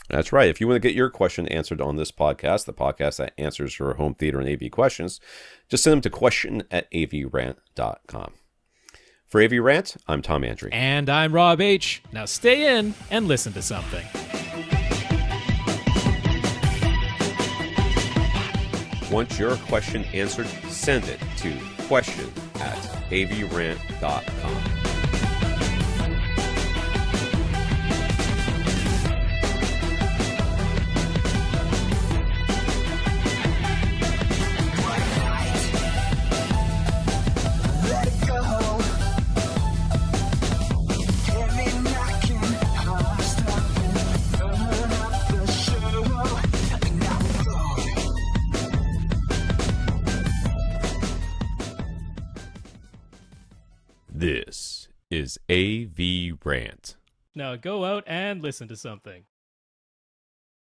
That's right. If you want to get your question answered on this podcast, the podcast that answers your home theater and AV questions, just send them to question@avrant.com. For AVRant, I'm Tom Andrew. And I'm Rob H. Now stay in and listen to something. Want your question answered? Send it to question@avrant.com. This is AVRant. Now go out and listen to something.